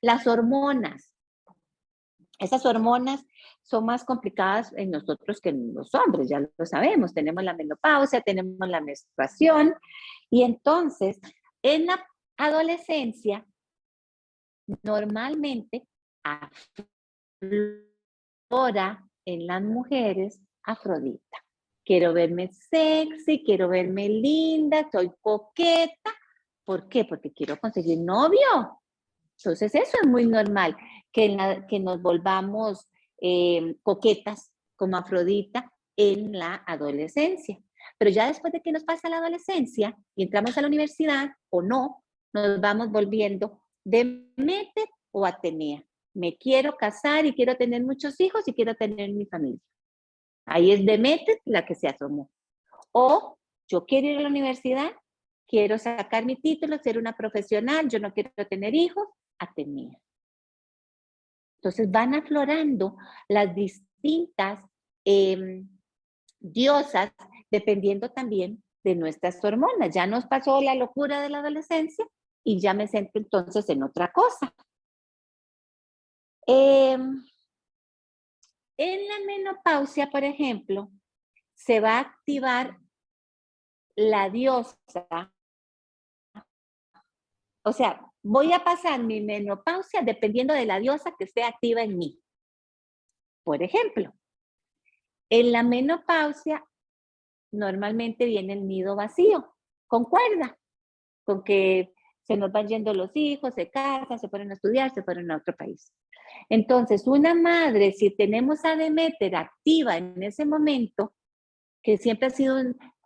Las hormonas. Esas hormonas son más complicadas en nosotros que en los hombres, ya lo sabemos. Tenemos la menopausia, tenemos la menstruación, y entonces en la adolescencia normalmente aflora en las mujeres Afrodita. Quiero verme sexy, quiero verme linda, soy coqueta. ¿Por qué? Porque quiero conseguir novio. Entonces eso es muy normal, que nos volvamos coquetas como Afrodita en la adolescencia. Pero ya después de que nos pasa la adolescencia y entramos a la universidad o no, nos vamos volviendo Deméter o Atenea. Me quiero casar y quiero tener muchos hijos y quiero tener mi familia. Ahí es Deméter la que se asomó. O yo quiero ir a la universidad, quiero sacar mi título, ser una profesional, yo no quiero tener hijos, Atenea. Entonces van aflorando las distintas diosas dependiendo también de nuestras hormonas. Ya nos pasó la locura de la adolescencia y ya me centro entonces en otra cosa. En la menopausia, por ejemplo, se va a activar la diosa. O sea, voy a pasar mi menopausia dependiendo de la diosa que esté activa en mí. Por ejemplo, en la menopausia normalmente viene el nido vacío. Concuerda con que se nos van yendo los hijos, se casan, se fueron a estudiar, se fueron a otro país. Entonces, una madre, si tenemos a Deméter activa en ese momento, que siempre ha sido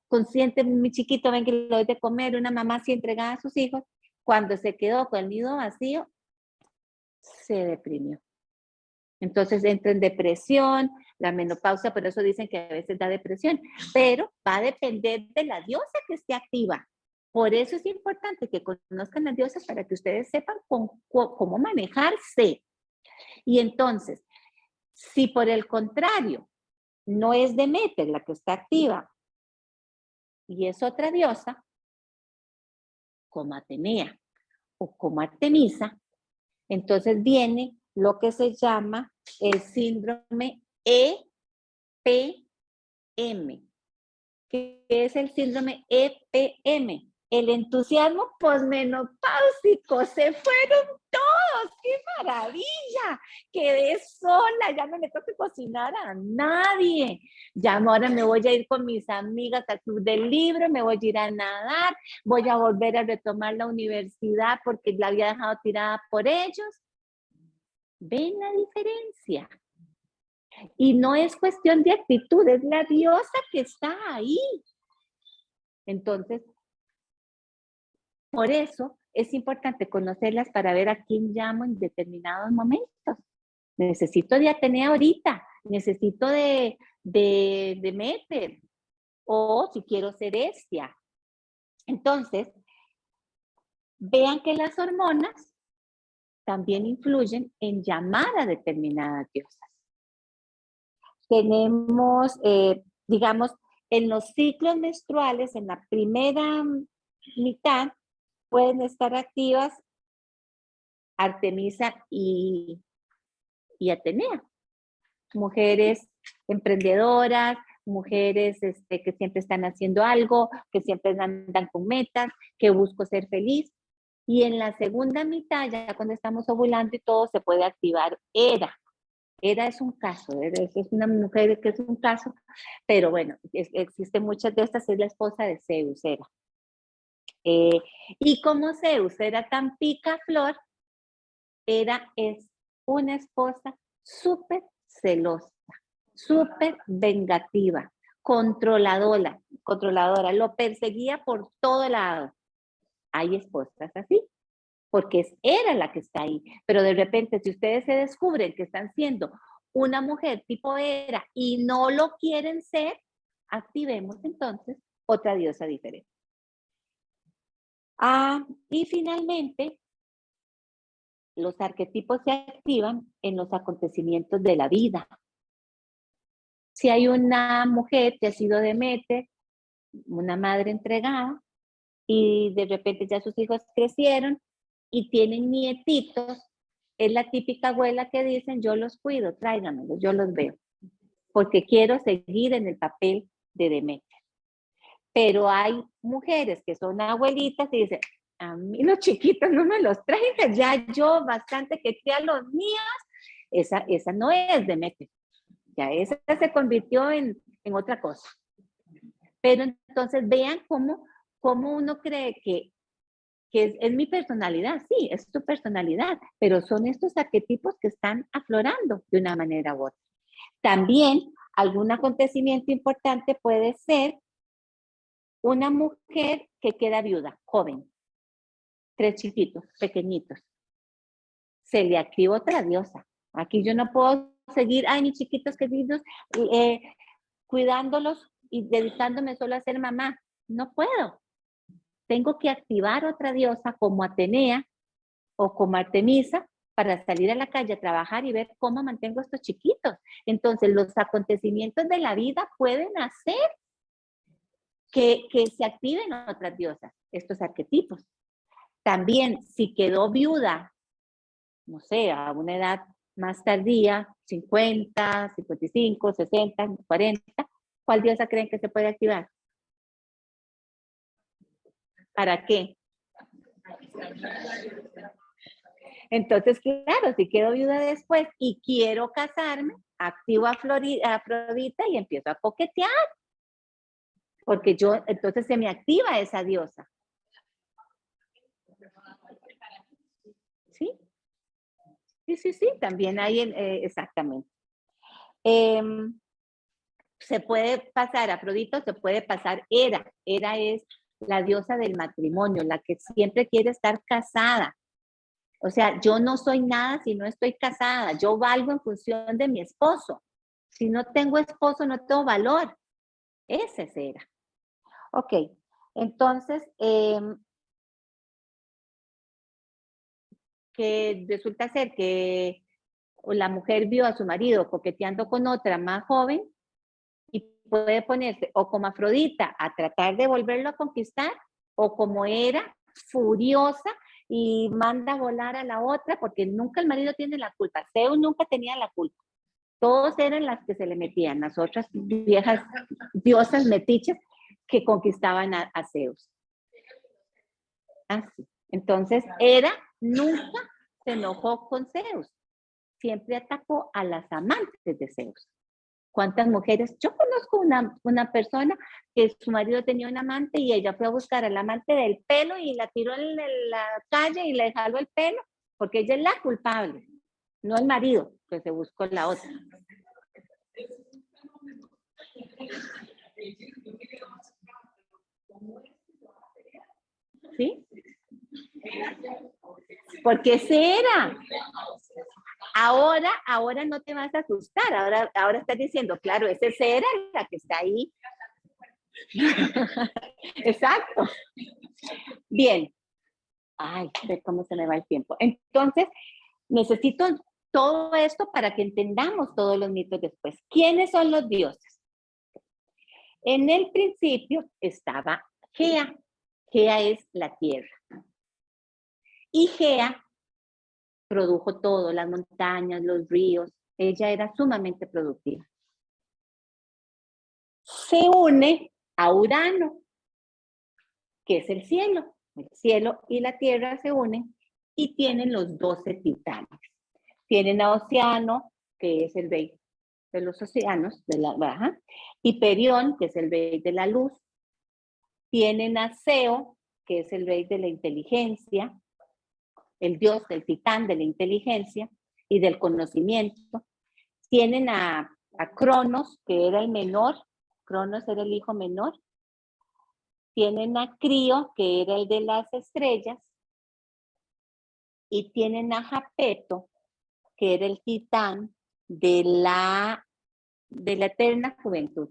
consciente, mi chiquito, ven que le doy de comer, una mamá así entregada a sus hijos, cuando se quedó con el nido vacío, se deprimió. Entonces entra en depresión, la menopausia, por eso dicen que a veces da depresión, pero va a depender de la diosa que esté activa. Por eso es importante que conozcan las diosas para que ustedes sepan cómo manejarse. Y entonces, si por el contrario no es Deméter la que está activa y es otra diosa, como Atenea o como Artemisa, entonces viene lo que se llama el síndrome EPM. ¿Qué es el síndrome EPM? El entusiasmo posmenopáusico. Se fueron todos. ¡Qué maravilla! Quedé sola, ya no me toca cocinar a nadie. Ya ahora me voy a ir con mis amigas al club del libro, me voy a ir a nadar, voy a volver a retomar la universidad porque la había dejado tirada por ellos. ¿Ven la diferencia? Y no es cuestión de actitud, es la diosa que está ahí. Entonces, por eso es importante conocerlas para ver a quién llamo en determinados momentos. Necesito de Atenea ahorita, necesito de Deméter, o si quiero Ceresia. Entonces, vean que las hormonas también influyen en llamar a determinadas diosas. Tenemos, digamos, en los ciclos menstruales, en la primera mitad, pueden estar activas Artemisa y Atenea. Mujeres emprendedoras, mujeres que siempre están haciendo algo, que siempre andan con metas, que busco ser feliz. Y en la segunda mitad, ya cuando estamos ovulando y todo, se puede activar Hera. Hera es un caso, es una mujer que es un caso, pero bueno, existen muchas de estas, es la esposa de Zeus, Hera. Y como Zeus era tan picaflor, Hera es una esposa súper celosa, súper vengativa, controladora, lo perseguía por todo lado. Hay esposas así, porque es Hera la que está ahí, pero de repente si ustedes se descubren que están siendo una mujer tipo Hera y no lo quieren ser, activemos entonces otra diosa diferente. Y finalmente, los arquetipos se activan en los acontecimientos de la vida. Si hay una mujer que ha sido Deméter, una madre entregada, y de repente ya sus hijos crecieron y tienen nietitos, es la típica abuela que dicen, yo los cuido, tráiganmelos, yo los veo, porque quiero seguir en el papel de Demeter. Pero hay mujeres que son abuelitas y dicen, a mí los chiquitos no me los traigan, ya yo bastante que a los míos. Esa no es Demeter, ya esa se convirtió en otra cosa. Pero entonces vean cómo uno cree que es mi personalidad. Sí, es tu personalidad, pero son estos arquetipos que están aflorando de una manera u otra. También algún acontecimiento importante puede ser una mujer que queda viuda, joven, 3 chiquitos, pequeñitos. Se le activa otra diosa. Aquí yo no puedo seguir, ay, mis chiquitos queridos, cuidándolos y dedicándome solo a ser mamá. No puedo. Tengo que activar otra diosa como Atenea o como Artemisa para salir a la calle a trabajar y ver cómo mantengo a estos chiquitos. Entonces, los acontecimientos de la vida pueden hacer que se activen otras diosas, estos arquetipos. También, si quedó viuda, no sé, a una edad más tardía, 50, 55, 60, 40, ¿cuál diosa creen que se puede activar? ¿Para qué? Entonces, claro, si quedo viuda después y quiero casarme, activo a Afrodita y empiezo a coquetear. Porque entonces se me activa esa diosa. ¿Sí? Sí, también hay, exactamente. Se puede pasar, Afrodita, se puede pasar Hera. Hera es la diosa del matrimonio, la que siempre quiere estar casada. O sea, yo no soy nada si no estoy casada. Yo valgo en función de mi esposo. Si no tengo esposo, no tengo valor. Ese es Hera. Ok, entonces, que resulta ser que la mujer vio a su marido coqueteando con otra más joven y puede ponerse o como Afrodita a tratar de volverlo a conquistar o como Hera, furiosa y manda a volar a la otra porque nunca el marido tiene la culpa. Zeus nunca tenía la culpa. Todos eran las que se le metían, las otras viejas diosas metiches que conquistaban a Zeus. Así. Entonces, Hera nunca se enojó con Zeus. Siempre atacó a las amantes de Zeus. ¿Cuántas mujeres? Yo conozco una persona que su marido tenía un amante y ella fue a buscar al amante del pelo y la tiró en la calle y le jaló el pelo porque ella es la culpable, no el marido que se buscó la otra. ¿Sí? Porque ese era. Ahora no te vas a asustar, ahora estás diciendo, claro, ese era la que está ahí. Exacto. Bien. Ay, ve cómo se me va el tiempo. Entonces, necesito todo esto para que entendamos todos los mitos después. ¿Quiénes son los dioses? En el principio estaba Gea. Gea es la tierra. Y Gea produjo todo, las montañas, los ríos. Ella era sumamente productiva. Se une a Urano, que es el cielo. El cielo y la tierra se unen y tienen los 12 titanes. Tienen a Océano, que es el rey de los océanos, de la baja, Hiperión, que es el rey de la luz. Tienen a Zeo, que es el rey de la inteligencia, el dios del titán de la inteligencia y del conocimiento. Tienen a Cronos, que era el menor. Cronos era el hijo menor. Tienen a Crío, que era el de las estrellas. Y tienen a Japeto, que era el titán de la eterna juventud,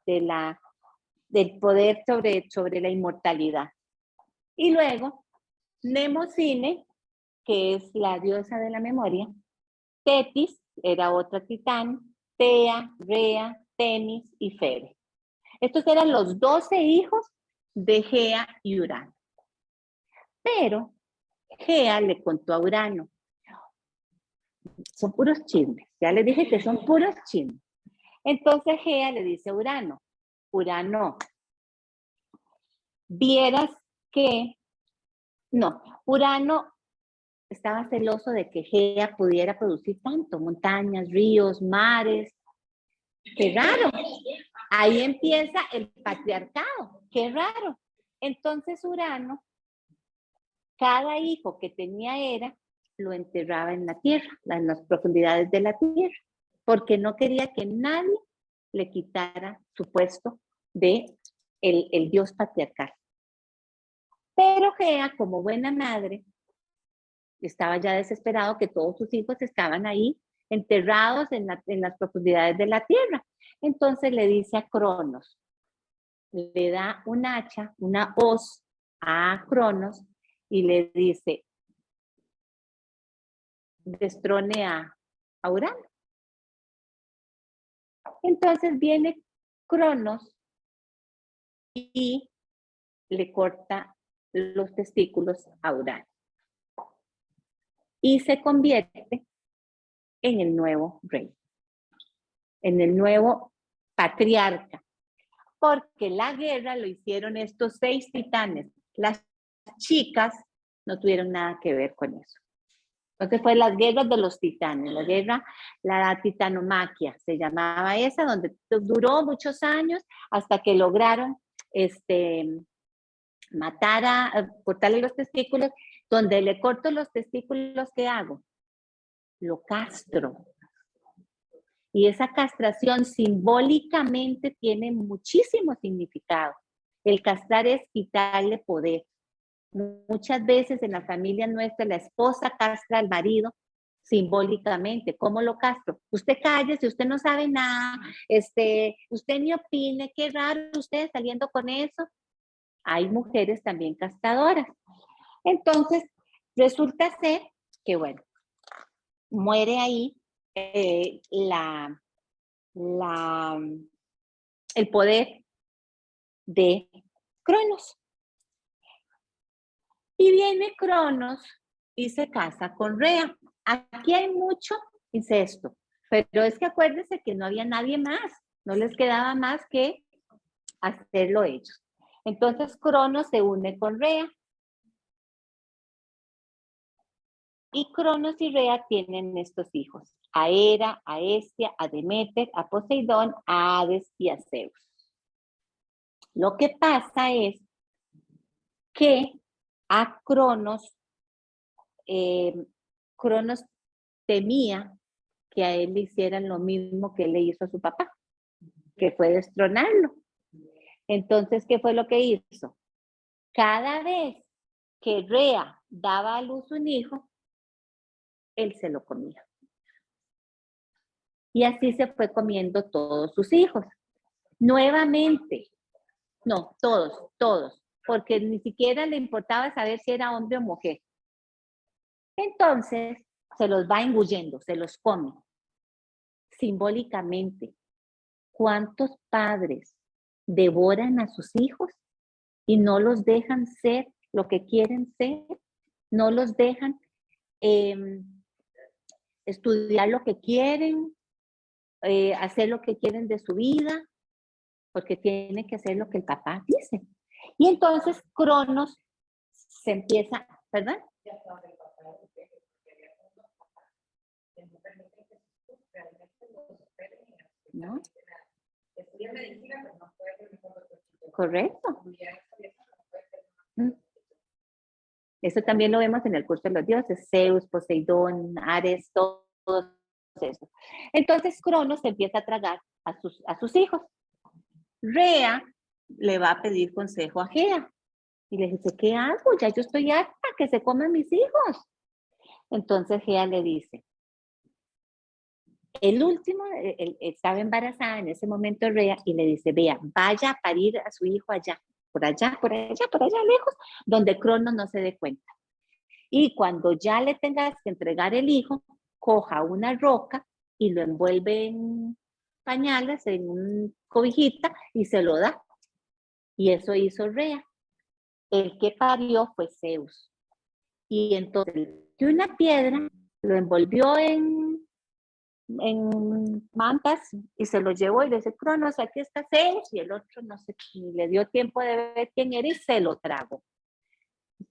del poder sobre la inmortalidad. Y luego, Mnemosine, que es la diosa de la memoria. Tetis era otra titán. Tea, Rea, Temis y Febe. Estos eran los 12 hijos de Gea y Urano. Pero Gea le contó a Urano, son puros chismes. Ya les dije que son puros chismes. Entonces Gea le dice a Urano, Urano, vieras que, no, Urano estaba celoso de que Gea pudiera producir tanto, montañas, ríos, mares. Qué raro. Ahí empieza el patriarcado. Qué raro. Entonces Urano, cada hijo que tenía lo enterraba en la tierra, en las profundidades de la tierra, porque no quería que nadie le quitara su puesto de el dios patriarcal. Pero Gea, como buena madre, estaba ya desesperado que todos sus hijos estaban ahí enterrados en las profundidades de la tierra. Entonces le dice a Cronos, le da un hacha, una hoz a Cronos y le dice, destrone a Urano. Entonces viene Cronos y le corta los testículos a Urano. Y se convierte en el nuevo rey, en el nuevo patriarca. Porque la guerra lo hicieron estos 6 titanes. Las chicas no tuvieron nada que ver con eso. Entonces fue las guerras de los titanes, la titanomaquia se llamaba esa, donde duró muchos años hasta que lograron cortarle los testículos. Donde le corto los testículos, ¿qué hago? Lo castro. Y esa castración simbólicamente tiene muchísimo significado. El castrar es quitarle poder. Muchas veces en la familia nuestra la esposa castra al marido simbólicamente. ¿Cómo lo castro? Usted cállese, usted no sabe nada, usted ni opine, qué raro usted saliendo con eso. Hay mujeres también castradoras. Entonces, resulta ser que, bueno, muere ahí el poder de Cronos. Y viene Cronos y se casa con Rea. Aquí hay mucho incesto, pero es que acuérdense que no había nadie más, no les quedaba más que hacerlo ellos. Entonces Cronos se une con Rea. Y Cronos y Rea tienen estos hijos, a Hera, a Hestia, a Deméter, a Poseidón, a Hades y a Zeus. Lo que pasa es que a Cronos temía que a él le hicieran lo mismo que él le hizo a su papá, que fue destronarlo. Entonces, ¿qué fue lo que hizo? Cada vez que Rea daba a luz un hijo, él se lo comía. Y así se fue comiendo todos sus hijos. Nuevamente, no, todos, porque ni siquiera le importaba saber si era hombre o mujer. Entonces, se los va engullendo, se los come. Simbólicamente, ¿cuántos padres devoran a sus hijos y no los dejan ser lo que quieren ser? No los dejan estudiar lo que quieren, hacer lo que quieren de su vida, porque tiene que hacer lo que el papá dice. Y entonces Cronos se empieza, ¿verdad? ¿No? Correcto. Eso también lo vemos en el curso de los dioses, Zeus, Poseidón, Ares, todos esos. Entonces Cronos empieza a tragar a sus hijos. Rea le va a pedir consejo a Gea y le dice, ¿qué hago? Ya yo estoy harta, que se coman mis hijos. Entonces Gea le dice, el último estaba embarazada en ese momento Rea y le dice, vea, vaya a parir a su hijo allá, por allá lejos, donde Cronos no se dé cuenta. Y cuando ya le tengas que entregar el hijo, coja una roca y lo envuelve en pañales, en una cobijita y se lo da. Y eso hizo Rea. El que parió fue Zeus. Y entonces de una piedra lo envolvió en mantas y se lo llevó y le dice, Cronos, aquí está Zeus, y el otro no sé, ni le dio tiempo de ver quién era y se lo tragó,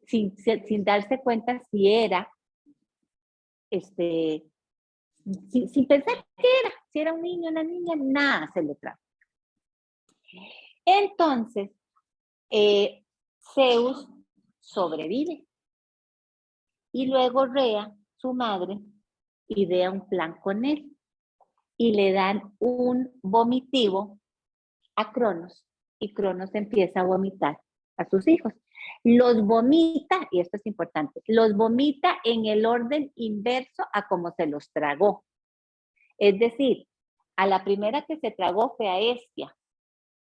sin darse cuenta si era, sin pensar qué era, si era un niño, una niña, nada, se lo tragó. Entonces, Zeus sobrevive y luego Rea, su madre, idea un plan con él y le dan un vomitivo a Cronos y Cronos empieza a vomitar a sus hijos. Los vomita, y esto es importante, los vomita en el orden inverso a como se los tragó. Es decir, a la primera que se tragó fue a Hestia,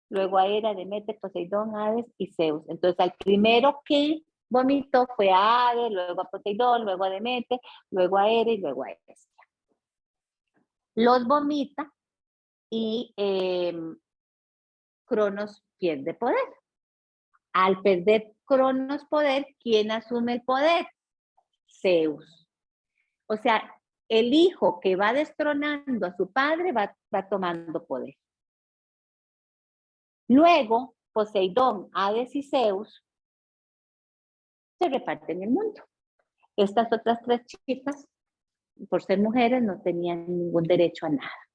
luego a Hera, Demeter, Poseidón, Hades y Zeus. Entonces al primero que vomitó fue a Hades, luego a Poseidón, luego a Demeter, luego a Hera y luego a Hestia. Los vomita y Cronos pierde poder. Al perder Cronos poder, ¿quién asume el poder? Zeus. O sea, el hijo que va destronando a su padre va tomando poder. Luego, Poseidón, Hades y Zeus se reparten el mundo. Estas otras tres chicas, por ser mujeres, no tenían ningún derecho a nada.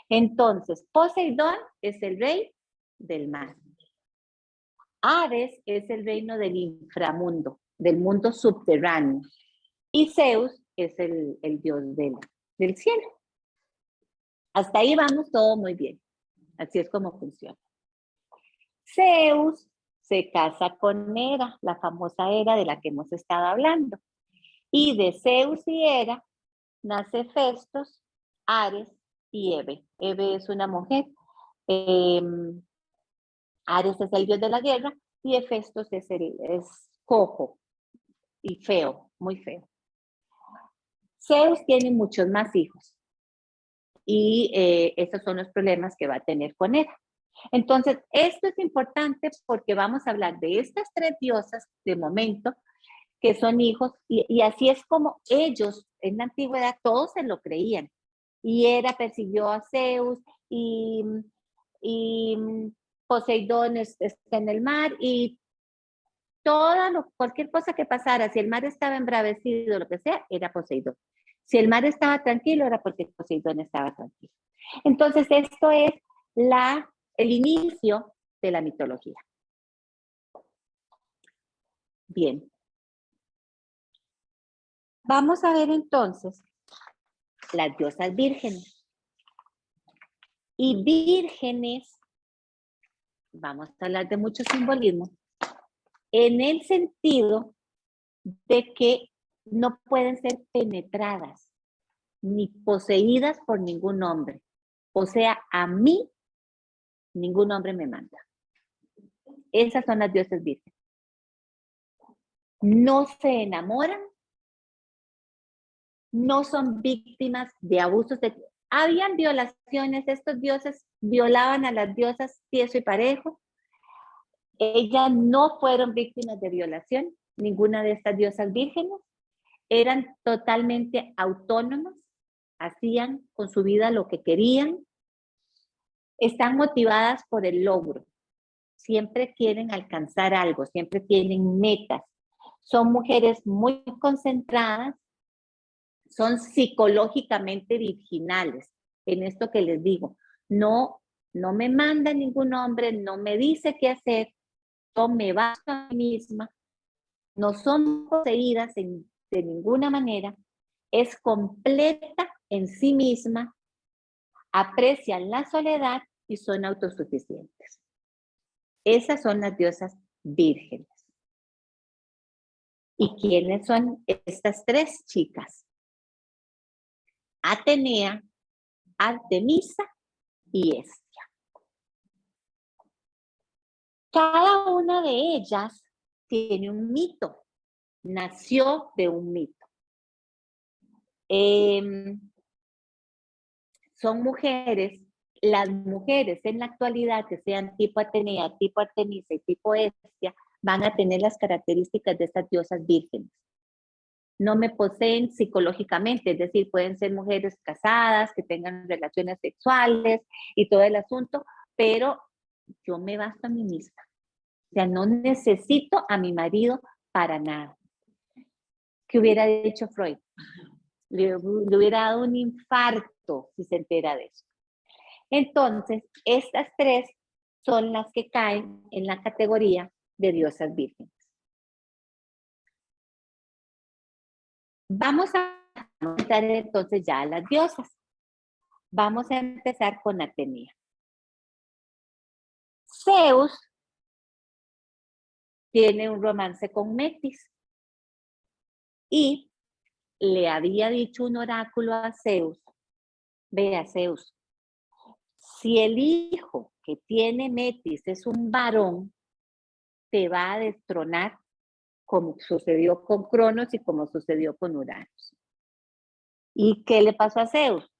Entonces, Poseidón es el rey del mar. Hades es el reino del inframundo, del mundo subterráneo. Y Zeus es el dios del cielo. Hasta ahí vamos todo muy bien. Así es como funciona. Zeus se casa con Hera, la famosa Hera de la que hemos estado hablando. Y de Zeus y Hera nace Festos, Ares y Hebe. Hebe es una mujer. Ares es el dios de la guerra y Hefestos es cojo y feo, muy feo. Zeus tiene muchos más hijos y esos son los problemas que va a tener con Hera. Entonces, esto es importante porque vamos a hablar de estas tres diosas de momento que son hijos y así es como ellos en la antigüedad todos se lo creían. Y Hera persiguió a Zeus y Poseidón está en el mar y cualquier cosa que pasara, si el mar estaba embravecido, lo que sea, era Poseidón. Si el mar estaba tranquilo, era porque Poseidón estaba tranquilo. Entonces, esto es el inicio de la mitología. Bien. Vamos a ver entonces las diosas vírgenes. Y vírgenes, vamos a hablar de mucho simbolismo, en el sentido de que no pueden ser penetradas ni poseídas por ningún hombre. O sea, a mí ningún hombre me manda. Esas son las diosas vírgenes. No se enamoran, no son víctimas de abusos. Habían violaciones, estos dioses violaban a las diosas tieso y parejo. Ellas no fueron víctimas de violación, ninguna de estas diosas vírgenes. Eran totalmente autónomas, hacían con su vida lo que querían. Están motivadas por el logro. Siempre quieren alcanzar algo, siempre tienen metas. Son mujeres muy concentradas, son psicológicamente virginales. En esto que les digo, no me manda ningún hombre, no me dice qué hacer, yo me basto a mí misma, no son poseídas de ninguna manera, es completa en sí misma, aprecian la soledad y son autosuficientes. Esas son las diosas vírgenes. ¿Y quiénes son estas tres chicas? Atenea, Artemisa y Hestia. Cada una de ellas tiene un mito, nació de un mito. Son mujeres, las mujeres en la actualidad que sean tipo Atenea, tipo Artemisa y tipo Hestia, van a tener las características de estas diosas vírgenes. no me poseen psicológicamente, es decir, pueden ser mujeres casadas, que tengan relaciones sexuales y todo el asunto, pero yo me basto a mí misma. O sea, no necesito a mi marido para nada. ¿Qué hubiera dicho Freud? Le hubiera dado un infarto si se entera de eso. Entonces, estas tres son las que caen en la categoría de diosas vírgenes. Vamos a entrar entonces ya a las diosas. Vamos a empezar con Atenea. Zeus tiene un romance con Metis y le había dicho un oráculo a Zeus. Vea, Zeus, si el hijo que tiene Metis es un varón, te va a destronar como sucedió con Cronos y como sucedió con Uranus. ¿Y qué le pasó a Zeus?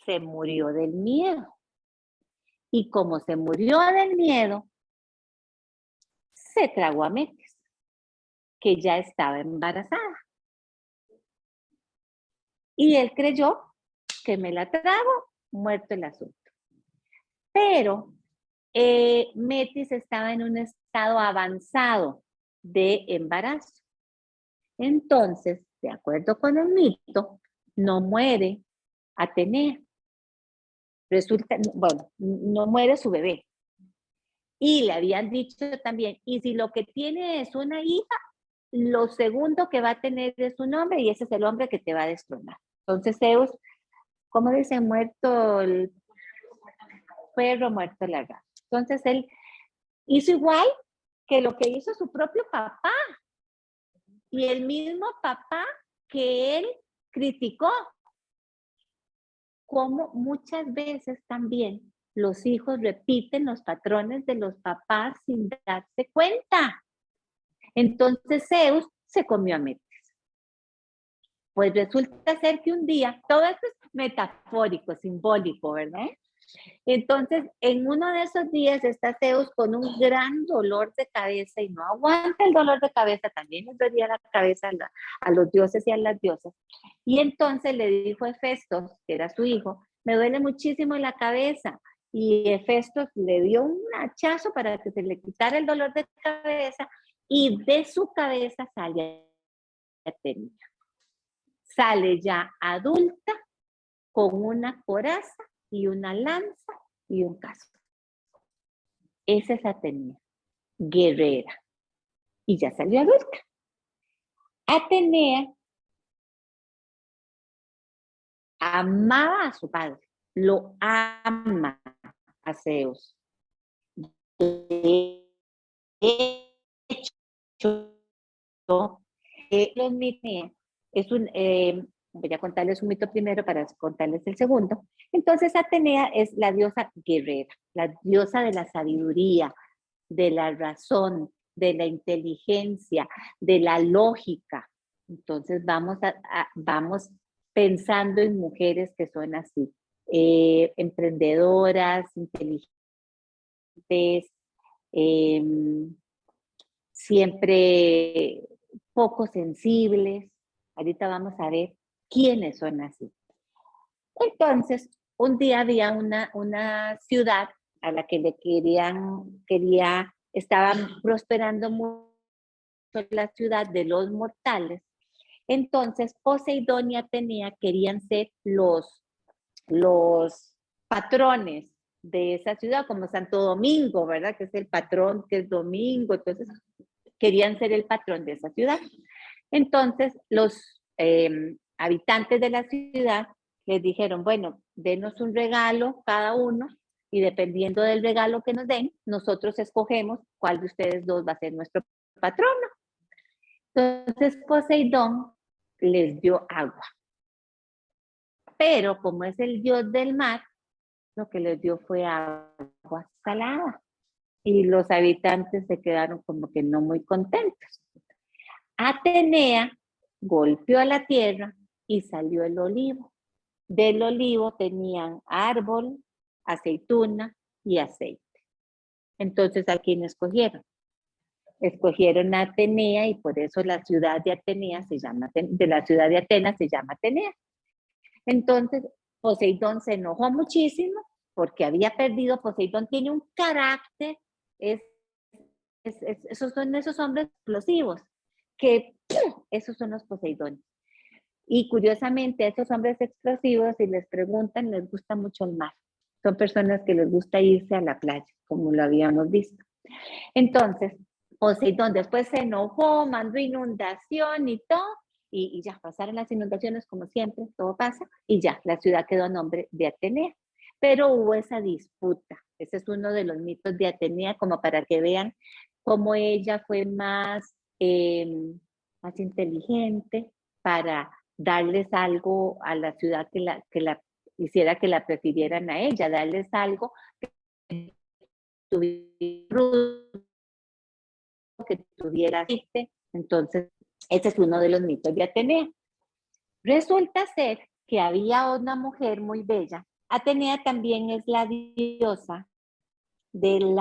Se murió del miedo. Y como se murió del miedo, se tragó a Metis, que ya estaba embarazada. Y él creyó que me la trago, muerto el asunto. Pero Metis estaba en un estado avanzado de embarazo. Entonces, de acuerdo con el mito, no muere Atenea. Resulta, bueno, no muere su bebé. Y le habían dicho también, y si lo que tiene es una hija, lo segundo que va a tener es un hombre y ese es el hombre que te va a destronar. Entonces Zeus, ¿cómo dice? Muerto el perro, muerto la rata. Entonces él hizo igual que lo que hizo su propio papá. Y el mismo papá que él criticó. Como muchas veces también los hijos repiten los patrones de los papás sin darse cuenta. Entonces Zeus se comió a Metis. Pues resulta ser que un día, todo esto es metafórico, simbólico, ¿verdad? Entonces, en uno de esos días está Zeus con un gran dolor de cabeza y no aguanta el dolor de cabeza, también les dolía la cabeza a los dioses y a las diosas. Y entonces le dijo a Hefesto, que era su hijo, me duele muchísimo la cabeza. Y Hefesto le dio un hachazo para que se le quitara el dolor de cabeza y de su cabeza sale Atenea. Sale ya adulta con una coraza y una lanza y un casco. Esa es Atenea, guerrera. Y ya salió adulta. Atenea amaba a su padre, lo ama a Zeus. De hecho, los mitos es un, voy a contarles un mito primero para contarles el segundo. Entonces Atenea es la diosa guerrera, la diosa de la sabiduría, de la razón, de la inteligencia, de la lógica. Entonces vamos pensando en mujeres que son así, emprendedoras, inteligentes, siempre poco sensibles. Ahorita vamos a ver quiénes son así. Entonces, un día había una ciudad a la que le estaba prosperando mucho la ciudad de los mortales. Entonces, Poseidón y Atenea querían ser los patrones de esa ciudad, como Santo Domingo, ¿verdad? Que es el patrón, que es domingo. Entonces, querían ser el patrón de esa ciudad. Entonces, los habitantes de la ciudad les dijeron, bueno, denos un regalo cada uno y dependiendo del regalo que nos den, nosotros escogemos cuál de ustedes dos va a ser nuestro patrono. Entonces Poseidón les dio agua. Pero como es el dios del mar, lo que les dio fue agua salada. Y los habitantes se quedaron como que no muy contentos. Atenea golpeó a la tierra y salió el olivo. Del olivo tenían árbol, aceituna y aceite. Entonces, ¿a quién escogieron? escogieron a Atenea y por eso la ciudad de Atenea se llama, de la ciudad de Atenas se llama Atenea. Entonces, Poseidón se enojó muchísimo porque había perdido. Poseidón tiene un carácter, esos son esos hombres explosivos, que esos son los Poseidones. Y curiosamente, a esos hombres explosivos, si les preguntan, les gusta mucho el mar. Son personas que les gusta irse a la playa, como lo habíamos visto. Entonces, Poseidón después se enojó, mandó inundación y todo, y ya pasaron las inundaciones como siempre, todo pasa, y ya, la ciudad quedó a nombre de Atenea. Pero hubo esa disputa. Ese es uno de los mitos de Atenea, como para que vean cómo ella fue más inteligente para darles algo a la ciudad que la hiciera que la prefirieran a ella, darles algo que tuviera aceite. Entonces, ese es uno de los mitos de Atenea. Resulta ser que había una mujer muy bella. Atenea también es la diosa del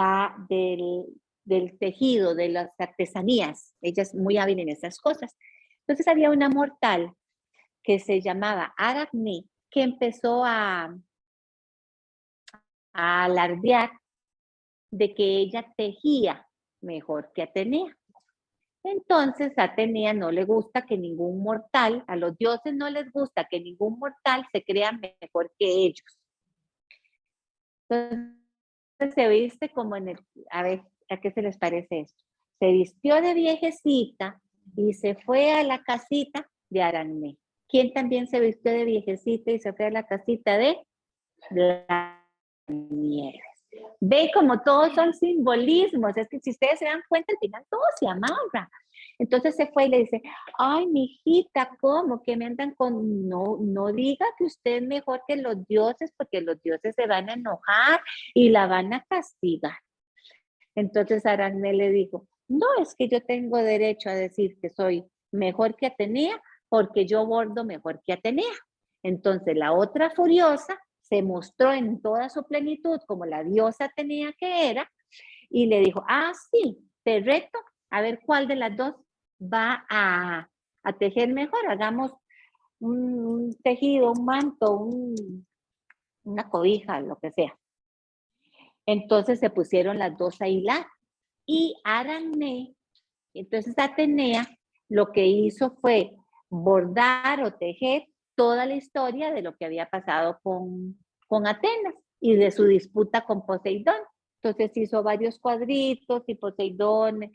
tejido, de las artesanías. Ella es muy hábil en esas cosas. Entonces había una mortal que se llamaba Aracne, que empezó a alardear de que ella tejía mejor que Atenea. Entonces a Atenea no le gusta que ningún mortal, a los dioses no les gusta que ningún mortal se crea mejor que ellos. Entonces se viste como en el, a ver, ¿a qué se les parece esto? Se vistió de viejecita y se fue a la casita de Aracne. ¿Quién también se vistió de viejecita y se fue a la casita de Blancanieves? Ve como todos son simbolismos, es que si ustedes se dan cuenta, al final todo se amarra. Entonces se fue y le dice, ay, mijita, ¿cómo? Que me andan con, no diga que usted es mejor que los dioses, porque los dioses se van a enojar y la van a castigar. Entonces Aracne le dijo, no, es que yo tengo derecho a decir que soy mejor que Atenea, porque yo bordo mejor que Atenea. Entonces la otra furiosa se mostró en toda su plenitud como la diosa Atenea que era, y le dijo, ah, sí, te reto a ver cuál de las dos va a tejer mejor. Hagamos un tejido, un manto, una cobija, lo que sea. Entonces se pusieron las dos a hilar. Y Aracne, entonces Atenea, lo que hizo fue bordar o tejer toda la historia de lo que había pasado con Atenas y de su disputa con Poseidón. Entonces hizo varios cuadritos y Poseidón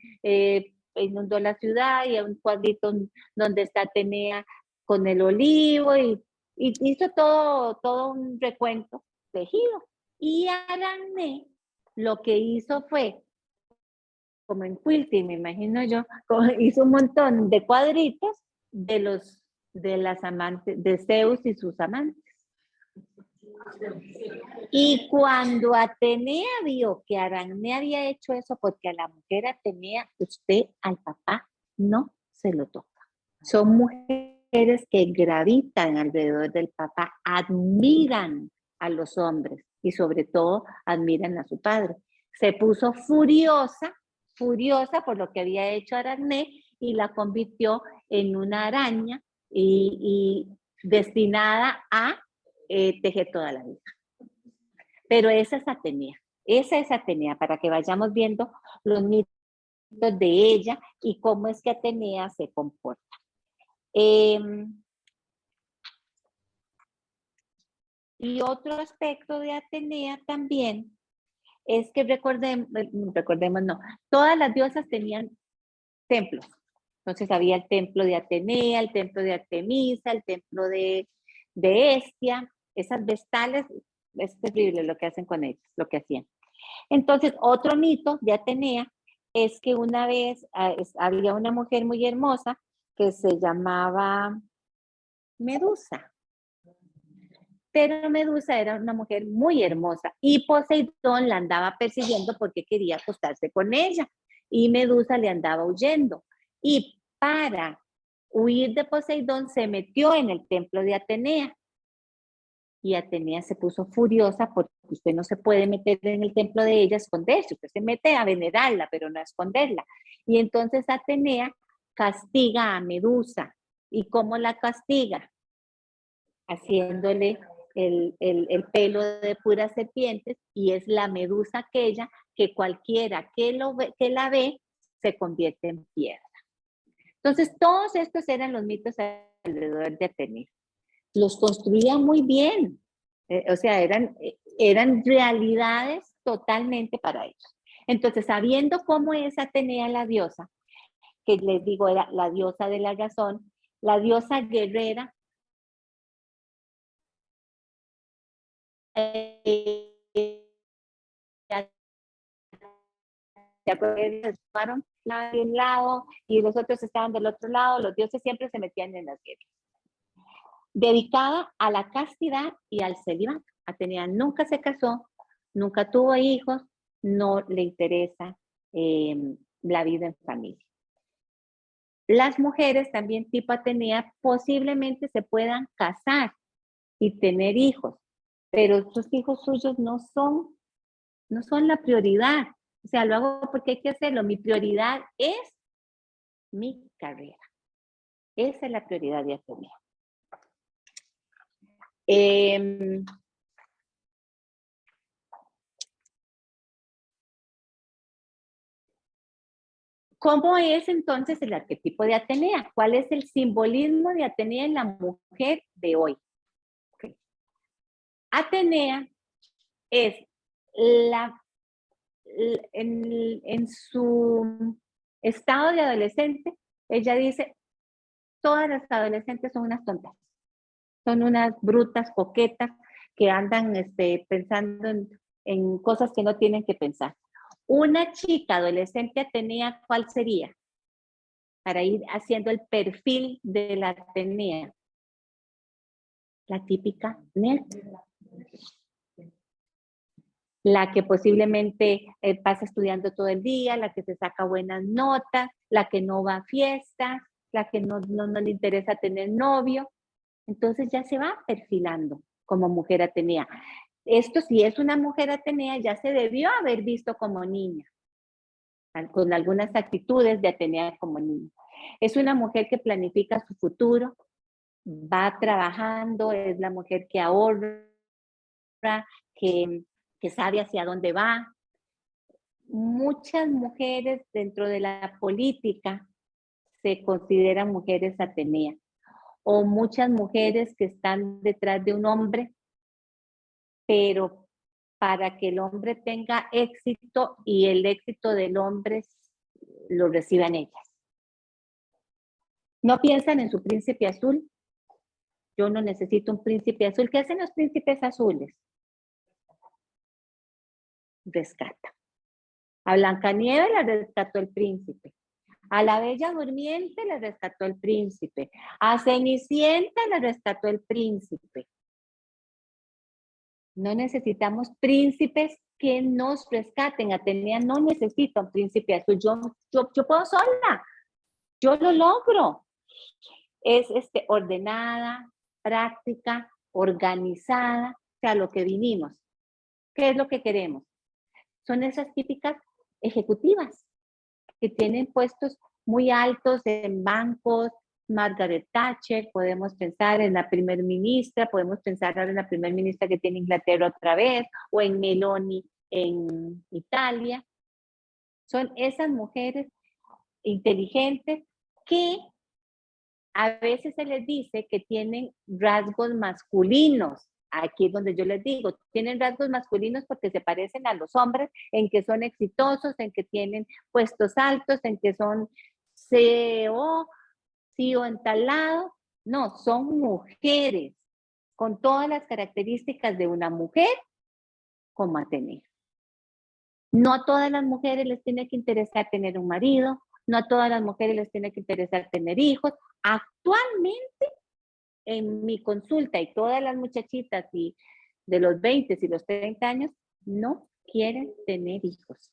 inundó la ciudad, y un cuadrito donde está Atenea con el olivo, y hizo todo un recuento tejido. Y Aracne lo que hizo fue, como en quilting, me imagino yo, hizo un montón de cuadritos de las amantes, de Zeus y sus amantes. Y cuando Atenea vio que Aracne había hecho eso, porque a la mujer Atenea, usted al papá no se lo toca. Son mujeres que gravitan alrededor del papá, admiran a los hombres y sobre todo admiran a su padre. Se puso furiosa por lo que había hecho Aracne y la convirtió en una araña y destinada a tejer toda la vida. Pero esa es Atenea, para que vayamos viendo los mitos de ella y cómo es que Atenea se comporta. Y otro aspecto de Atenea también es que recordemos, todas las diosas tenían templos. Entonces había el templo de Atenea, el templo de Artemisa, el templo de Hestia. Esas vestales, es terrible lo que hacen con ellos, lo que hacían. Entonces, otro mito de Atenea es que una vez había una mujer muy hermosa que se llamaba Medusa. Pero Medusa era una mujer muy hermosa y Poseidón la andaba persiguiendo porque quería acostarse con ella, y Medusa le andaba huyendo. Y para huir de Poseidón se metió en el templo de Atenea. Y Atenea se puso furiosa porque usted no se puede meter en el templo de ella a esconderse. Usted se mete a venerarla, pero no a esconderla. Y entonces Atenea castiga a Medusa. ¿Y cómo la castiga? Haciéndole el pelo de puras serpientes, y es la medusa aquella que cualquiera que la ve se convierte en piedra. Entonces, todos estos eran los mitos alrededor de Atenea. Los construía muy bien, o sea, eran realidades totalmente para ellos. Entonces, sabiendo cómo es Atenea la diosa, que les digo era la diosa de la razón, la diosa guerrera, se tomaron de un lado y los otros estaban del otro lado, los dioses siempre se metían en las guerras. Dedicada a la castidad y al celibato. Atenea nunca se casó, nunca tuvo hijos, no le interesa la vida en familia. Las mujeres también tipo Atenea posiblemente se puedan casar y tener hijos, pero estos hijos suyos no son la prioridad. O sea, lo hago porque hay que hacerlo. Mi prioridad es mi carrera. Esa es la prioridad de Atenea. ¿Cómo es entonces el arquetipo de Atenea? ¿Cuál es el simbolismo de Atenea en la mujer de hoy? Okay. Atenea es en su estado de adolescente, ella dice, todas las adolescentes son unas tontas, son unas brutas, coquetas, que andan pensando en cosas que no tienen que pensar. Una chica adolescente Atenea, ¿cuál sería? Para ir haciendo el perfil de la Atenea. La típica nerd. La que posiblemente pasa estudiando todo el día, la que se saca buenas notas, la que no va a fiestas, la que no le interesa tener novio. Entonces ya se va perfilando como mujer Atenea. Esto, si es una mujer Atenea, ya se debió haber visto como niña, con algunas actitudes de Atenea como niña. Es una mujer que planifica su futuro, va trabajando, es la mujer que ahorra, que sabe hacia dónde va. Muchas mujeres dentro de la política se consideran mujeres Atenea, o muchas mujeres que están detrás de un hombre, pero para que el hombre tenga éxito y el éxito del hombre lo reciban ellas. No piensan en su príncipe azul. Yo no necesito un príncipe azul. ¿Qué hacen los príncipes azules? Rescata. A Blancanieves la rescató el príncipe. A la Bella Durmiente la rescató el príncipe. A Cenicienta la rescató el príncipe. No necesitamos príncipes que nos rescaten. Atenea no necesita un príncipe azul. Yo puedo sola. Yo lo logro. Es ordenada, práctica, organizada, o sea, lo que vinimos. ¿Qué es lo que queremos? Son esas típicas ejecutivas que tienen puestos muy altos en bancos. Margaret Thatcher, podemos pensar en la primer ministra, podemos pensar ahora en la primer ministra que tiene Inglaterra otra vez, o en Meloni en Italia. Son esas mujeres inteligentes que a veces se les dice que tienen rasgos masculinos. Aquí es donde yo les digo, tienen rasgos masculinos porque se parecen a los hombres, en que son exitosos, en que tienen puestos altos, en que son CEO en tal lado. No, son mujeres con todas las características de una mujer como Atenea. No a todas las mujeres les tiene que interesar tener un marido, no a todas las mujeres les tiene que interesar tener hijos. Actualmente, en mi consulta, y todas las muchachitas de los 20 y los 30 años no quieren tener hijos.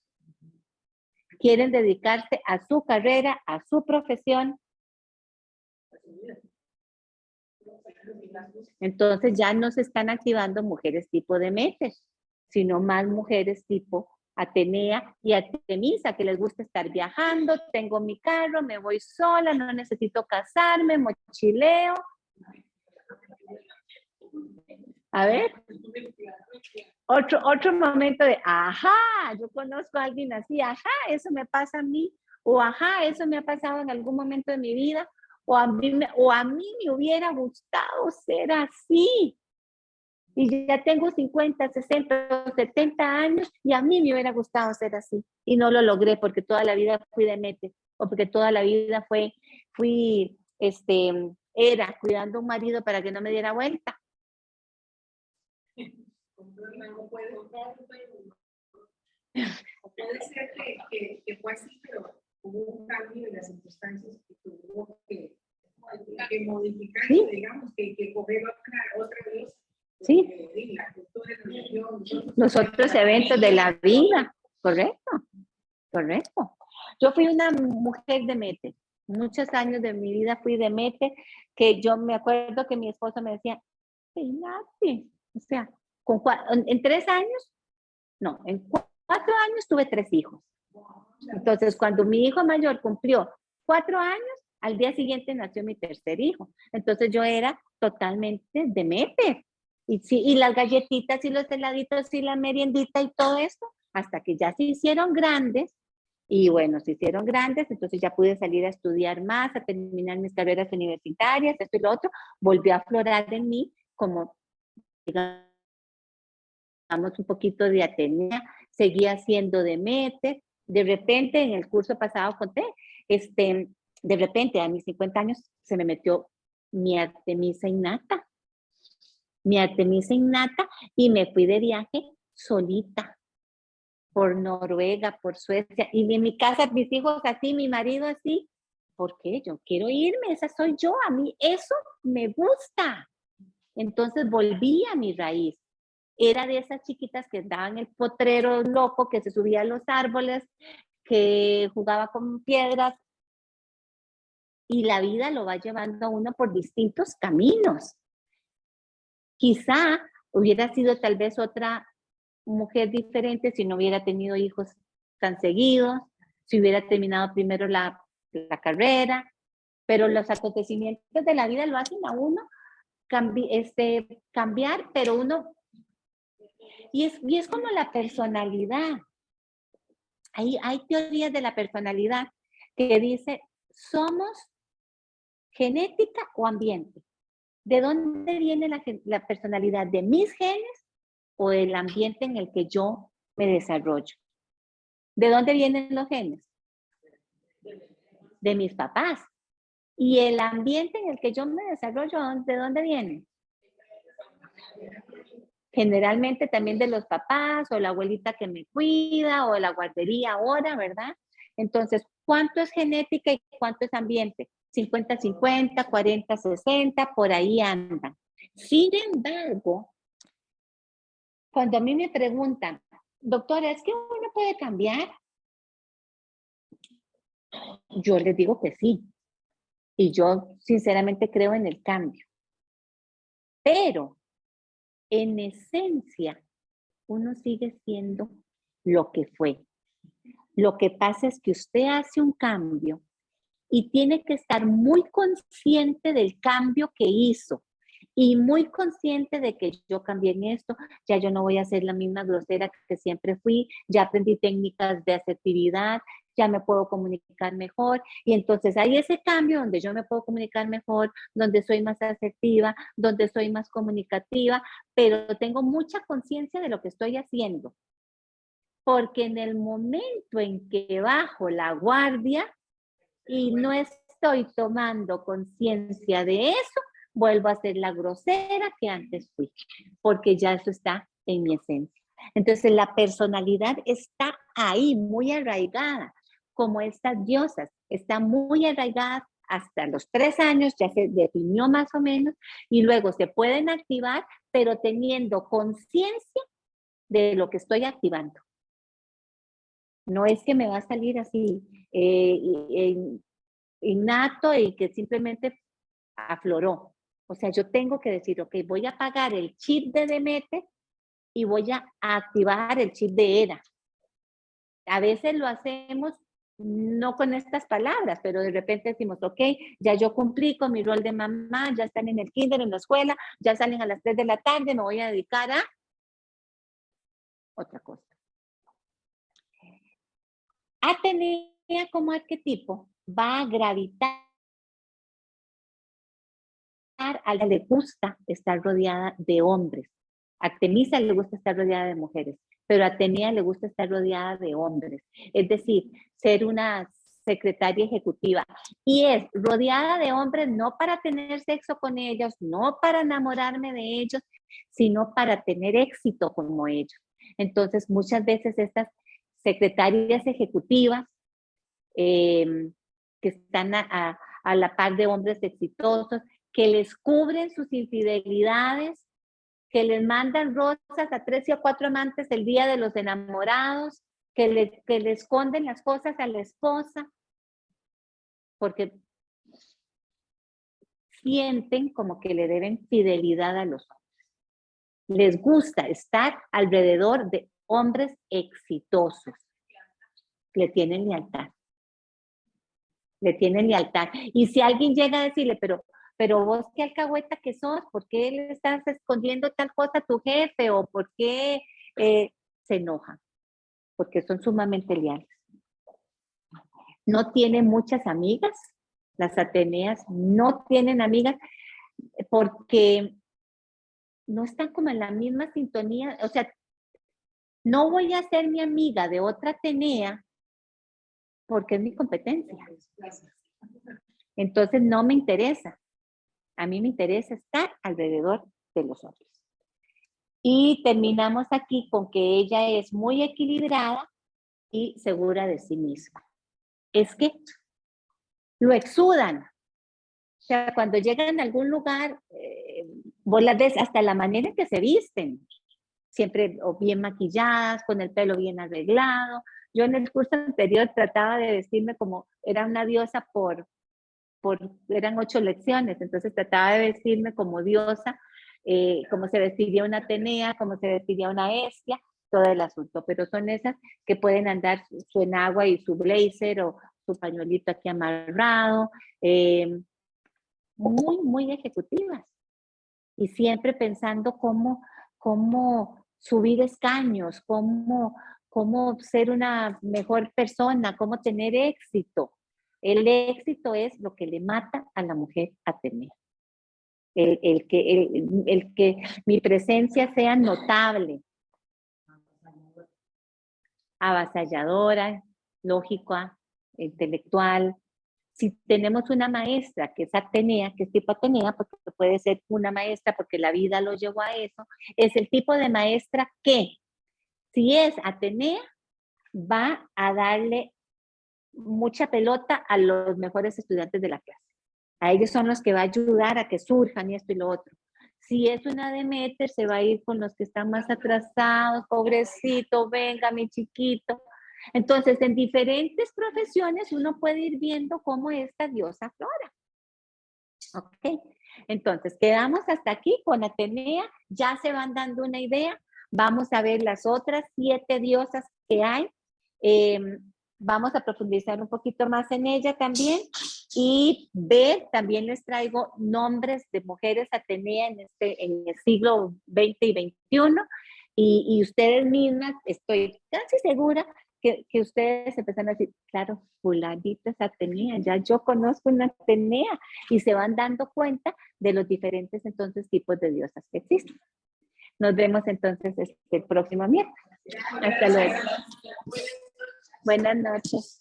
Quieren dedicarse a su carrera, a su profesión. Entonces ya no se están activando mujeres tipo Demeter, sino más mujeres tipo Atenea y Artemisa, que les gusta estar viajando, tengo mi carro, me voy sola, no necesito casarme, mochileo. A ver, otro momento de, ajá, yo conozco a alguien así, ajá, eso me pasa a mí, o ajá, eso me ha pasado en algún momento de mi vida, o a mí me hubiera gustado ser así. Y ya tengo 50, 60, 70 años y a mí me hubiera gustado ser así. Y no lo logré porque toda la vida fui de mete, o porque toda la vida era cuidando a un marido para que no me diera vuelta. Puede ser que fue así, pero hubo un cambio en las circunstancias que tuvo que modificar, ¿Sí? digamos, que coger otra vez. Sí. La cultura, la religión, Los otros eventos de la vida, correcto, correcto. Yo fui una mujer de mete, muchos años de mi vida fui de mete, que yo me acuerdo que mi esposo me decía, peinate, o sea, en 3 años, no, en 4 años tuve 3 hijos. Entonces, cuando mi hijo mayor cumplió 4 años, al día siguiente nació mi tercer hijo. Entonces yo era totalmente de mete. Y las galletitas y los heladitos y la meriendita y todo esto, hasta que ya se hicieron grandes. Y bueno, se hicieron grandes, entonces ya pude salir a estudiar más, a terminar mis carreras universitarias, esto y lo otro. Volvió a aflorar en mí como, digamos, un poquito de Atenea, seguía siendo de mete. De repente, en el curso pasado conté, de repente a mis 50 años se me metió mi Artemisa innata. Mi Artemisa innata y me fui de viaje solita por Noruega, por Suecia, y en mi casa mis hijos así, mi marido así. ¿Por qué? Yo quiero irme, esa soy yo, a mí eso me gusta. Entonces volví a mi raíz. Era de esas chiquitas que andaban en el potrero loco, que se subía a los árboles, que jugaba con piedras, y la vida lo va llevando a uno por distintos caminos. Quizá hubiera sido tal vez otra mujer diferente si no hubiera tenido hijos tan seguidos, si hubiera terminado primero la carrera, pero los acontecimientos de la vida lo hacen a uno cambiar, pero uno, y es como la personalidad. Hay teorías de la personalidad que dice, somos genética o ambiente. ¿De dónde viene la personalidad? ¿De mis genes o del ambiente en el que yo me desarrollo? ¿De dónde vienen los genes? De mis papás. ¿Y el ambiente en el que yo me desarrollo, de dónde viene? Generalmente también de los papás o la abuelita que me cuida o la guardería ahora, ¿verdad? Entonces, ¿cuánto es genética y cuánto es ambiente? 50-50, 40-60, por ahí andan. Sin embargo, cuando a mí me preguntan, doctora, ¿es que uno puede cambiar? Yo les digo que sí. Y yo sinceramente creo en el cambio. Pero en esencia, uno sigue siendo lo que fue. Lo que pasa es que usted hace un cambio y tiene que estar muy consciente del cambio que hizo y muy consciente de que yo cambié en esto, ya yo no voy a ser la misma grosera que siempre fui, ya aprendí técnicas de asertividad, ya me puedo comunicar mejor y entonces hay ese cambio donde yo me puedo comunicar mejor, donde soy más asertiva, donde soy más comunicativa, pero tengo mucha conciencia de lo que estoy haciendo. Porque en el momento en que bajo la guardia y no estoy tomando conciencia de eso, vuelvo a ser la grosera que antes fui, porque ya eso está en mi esencia. Entonces la personalidad está ahí, muy arraigada, como estas diosas, está muy arraigada hasta los 3 años, ya se definió más o menos, y luego se pueden activar, pero teniendo conciencia de lo que estoy activando. No es que me va a salir así innato y que simplemente afloró, O sea, yo tengo que decir, ok, voy a apagar el chip de Demeter y voy a activar el chip de Hera. A veces lo hacemos no con estas palabras, pero de repente decimos, ok, ya yo cumplí con mi rol de mamá, ya están en el kinder, en la escuela, ya salen a las 3 de la tarde, me voy a dedicar a otra cosa. Atenea como arquetipo va a gravitar a la que le gusta estar rodeada de hombres. A Artemisa le gusta estar rodeada de mujeres, pero a Atenea le gusta estar rodeada de hombres. Es decir, ser una secretaria ejecutiva. Y es rodeada de hombres no para tener sexo con ellos, no para enamorarme de ellos, sino para tener éxito como ellos. Entonces, muchas veces estas secretarias ejecutivas que están a la par de hombres exitosos, que les cubren sus infidelidades, que les mandan rosas a 3 y a 4 amantes el día de los enamorados, que le esconden las cosas a la esposa, porque sienten como que le deben fidelidad a los hombres. Les gusta estar alrededor de hombres exitosos. Le tienen lealtad. Le tienen lealtad. Y si alguien llega a decirle, pero vos qué alcahueta que sos, ¿por qué le estás escondiendo tal cosa a tu jefe? ¿O por qué se enojan? Porque son sumamente leales. No tienen muchas amigas. Las Ateneas no tienen amigas porque no están como en la misma sintonía. O sea, no voy a ser mi amiga de otra Atenea porque es mi competencia. Entonces no me interesa. A mí me interesa estar alrededor de los otros. Y terminamos aquí con que ella es muy equilibrada y segura de sí misma. Es que lo exudan. O sea, cuando llegan a algún lugar, vos las ves hasta la manera en que se visten. Siempre o bien maquilladas, con el pelo bien arreglado. Yo en el curso anterior trataba de vestirme como era una diosa eran 8 lecciones, entonces trataba de vestirme como diosa, como se vestiría una Atenea, como se vestiría una Hestia, todo el asunto, pero son esas que pueden andar su enagua y su blazer o su pañuelito aquí amarrado, muy ejecutivas y siempre pensando cómo subir escaños, cómo ser una mejor persona, cómo tener éxito. El éxito es lo que le mata a la mujer Atenea. El que mi presencia sea notable, avasalladora, lógica, intelectual. Si tenemos una maestra que es Atenea, que es tipo Atenea, porque puede ser una maestra porque la vida lo llevó a eso, es el tipo de maestra que, si es Atenea, va a darle mucha pelota a los mejores estudiantes de la clase. A ellos son los que va a ayudar a que surjan y esto y lo otro. Si es una Demeter, se va a ir con los que están más atrasados, pobrecito, venga mi chiquito. Entonces, en diferentes profesiones uno puede ir viendo cómo esta diosa flora. ¿Ok? Entonces, quedamos hasta aquí con Atenea. Ya se van dando una idea. Vamos a ver las otras 7 diosas que hay. Vamos a profundizar un poquito más en ella también y ver, también les traigo nombres de mujeres Atenea en el siglo XX y XXI y ustedes mismas, estoy casi segura que ustedes empiezan a decir, claro, fulanita es Atenea, ya yo conozco una Atenea y se van dando cuenta de los diferentes entonces tipos de diosas que existen. Nos vemos entonces el próximo miércoles. Hasta luego. Buenas noches.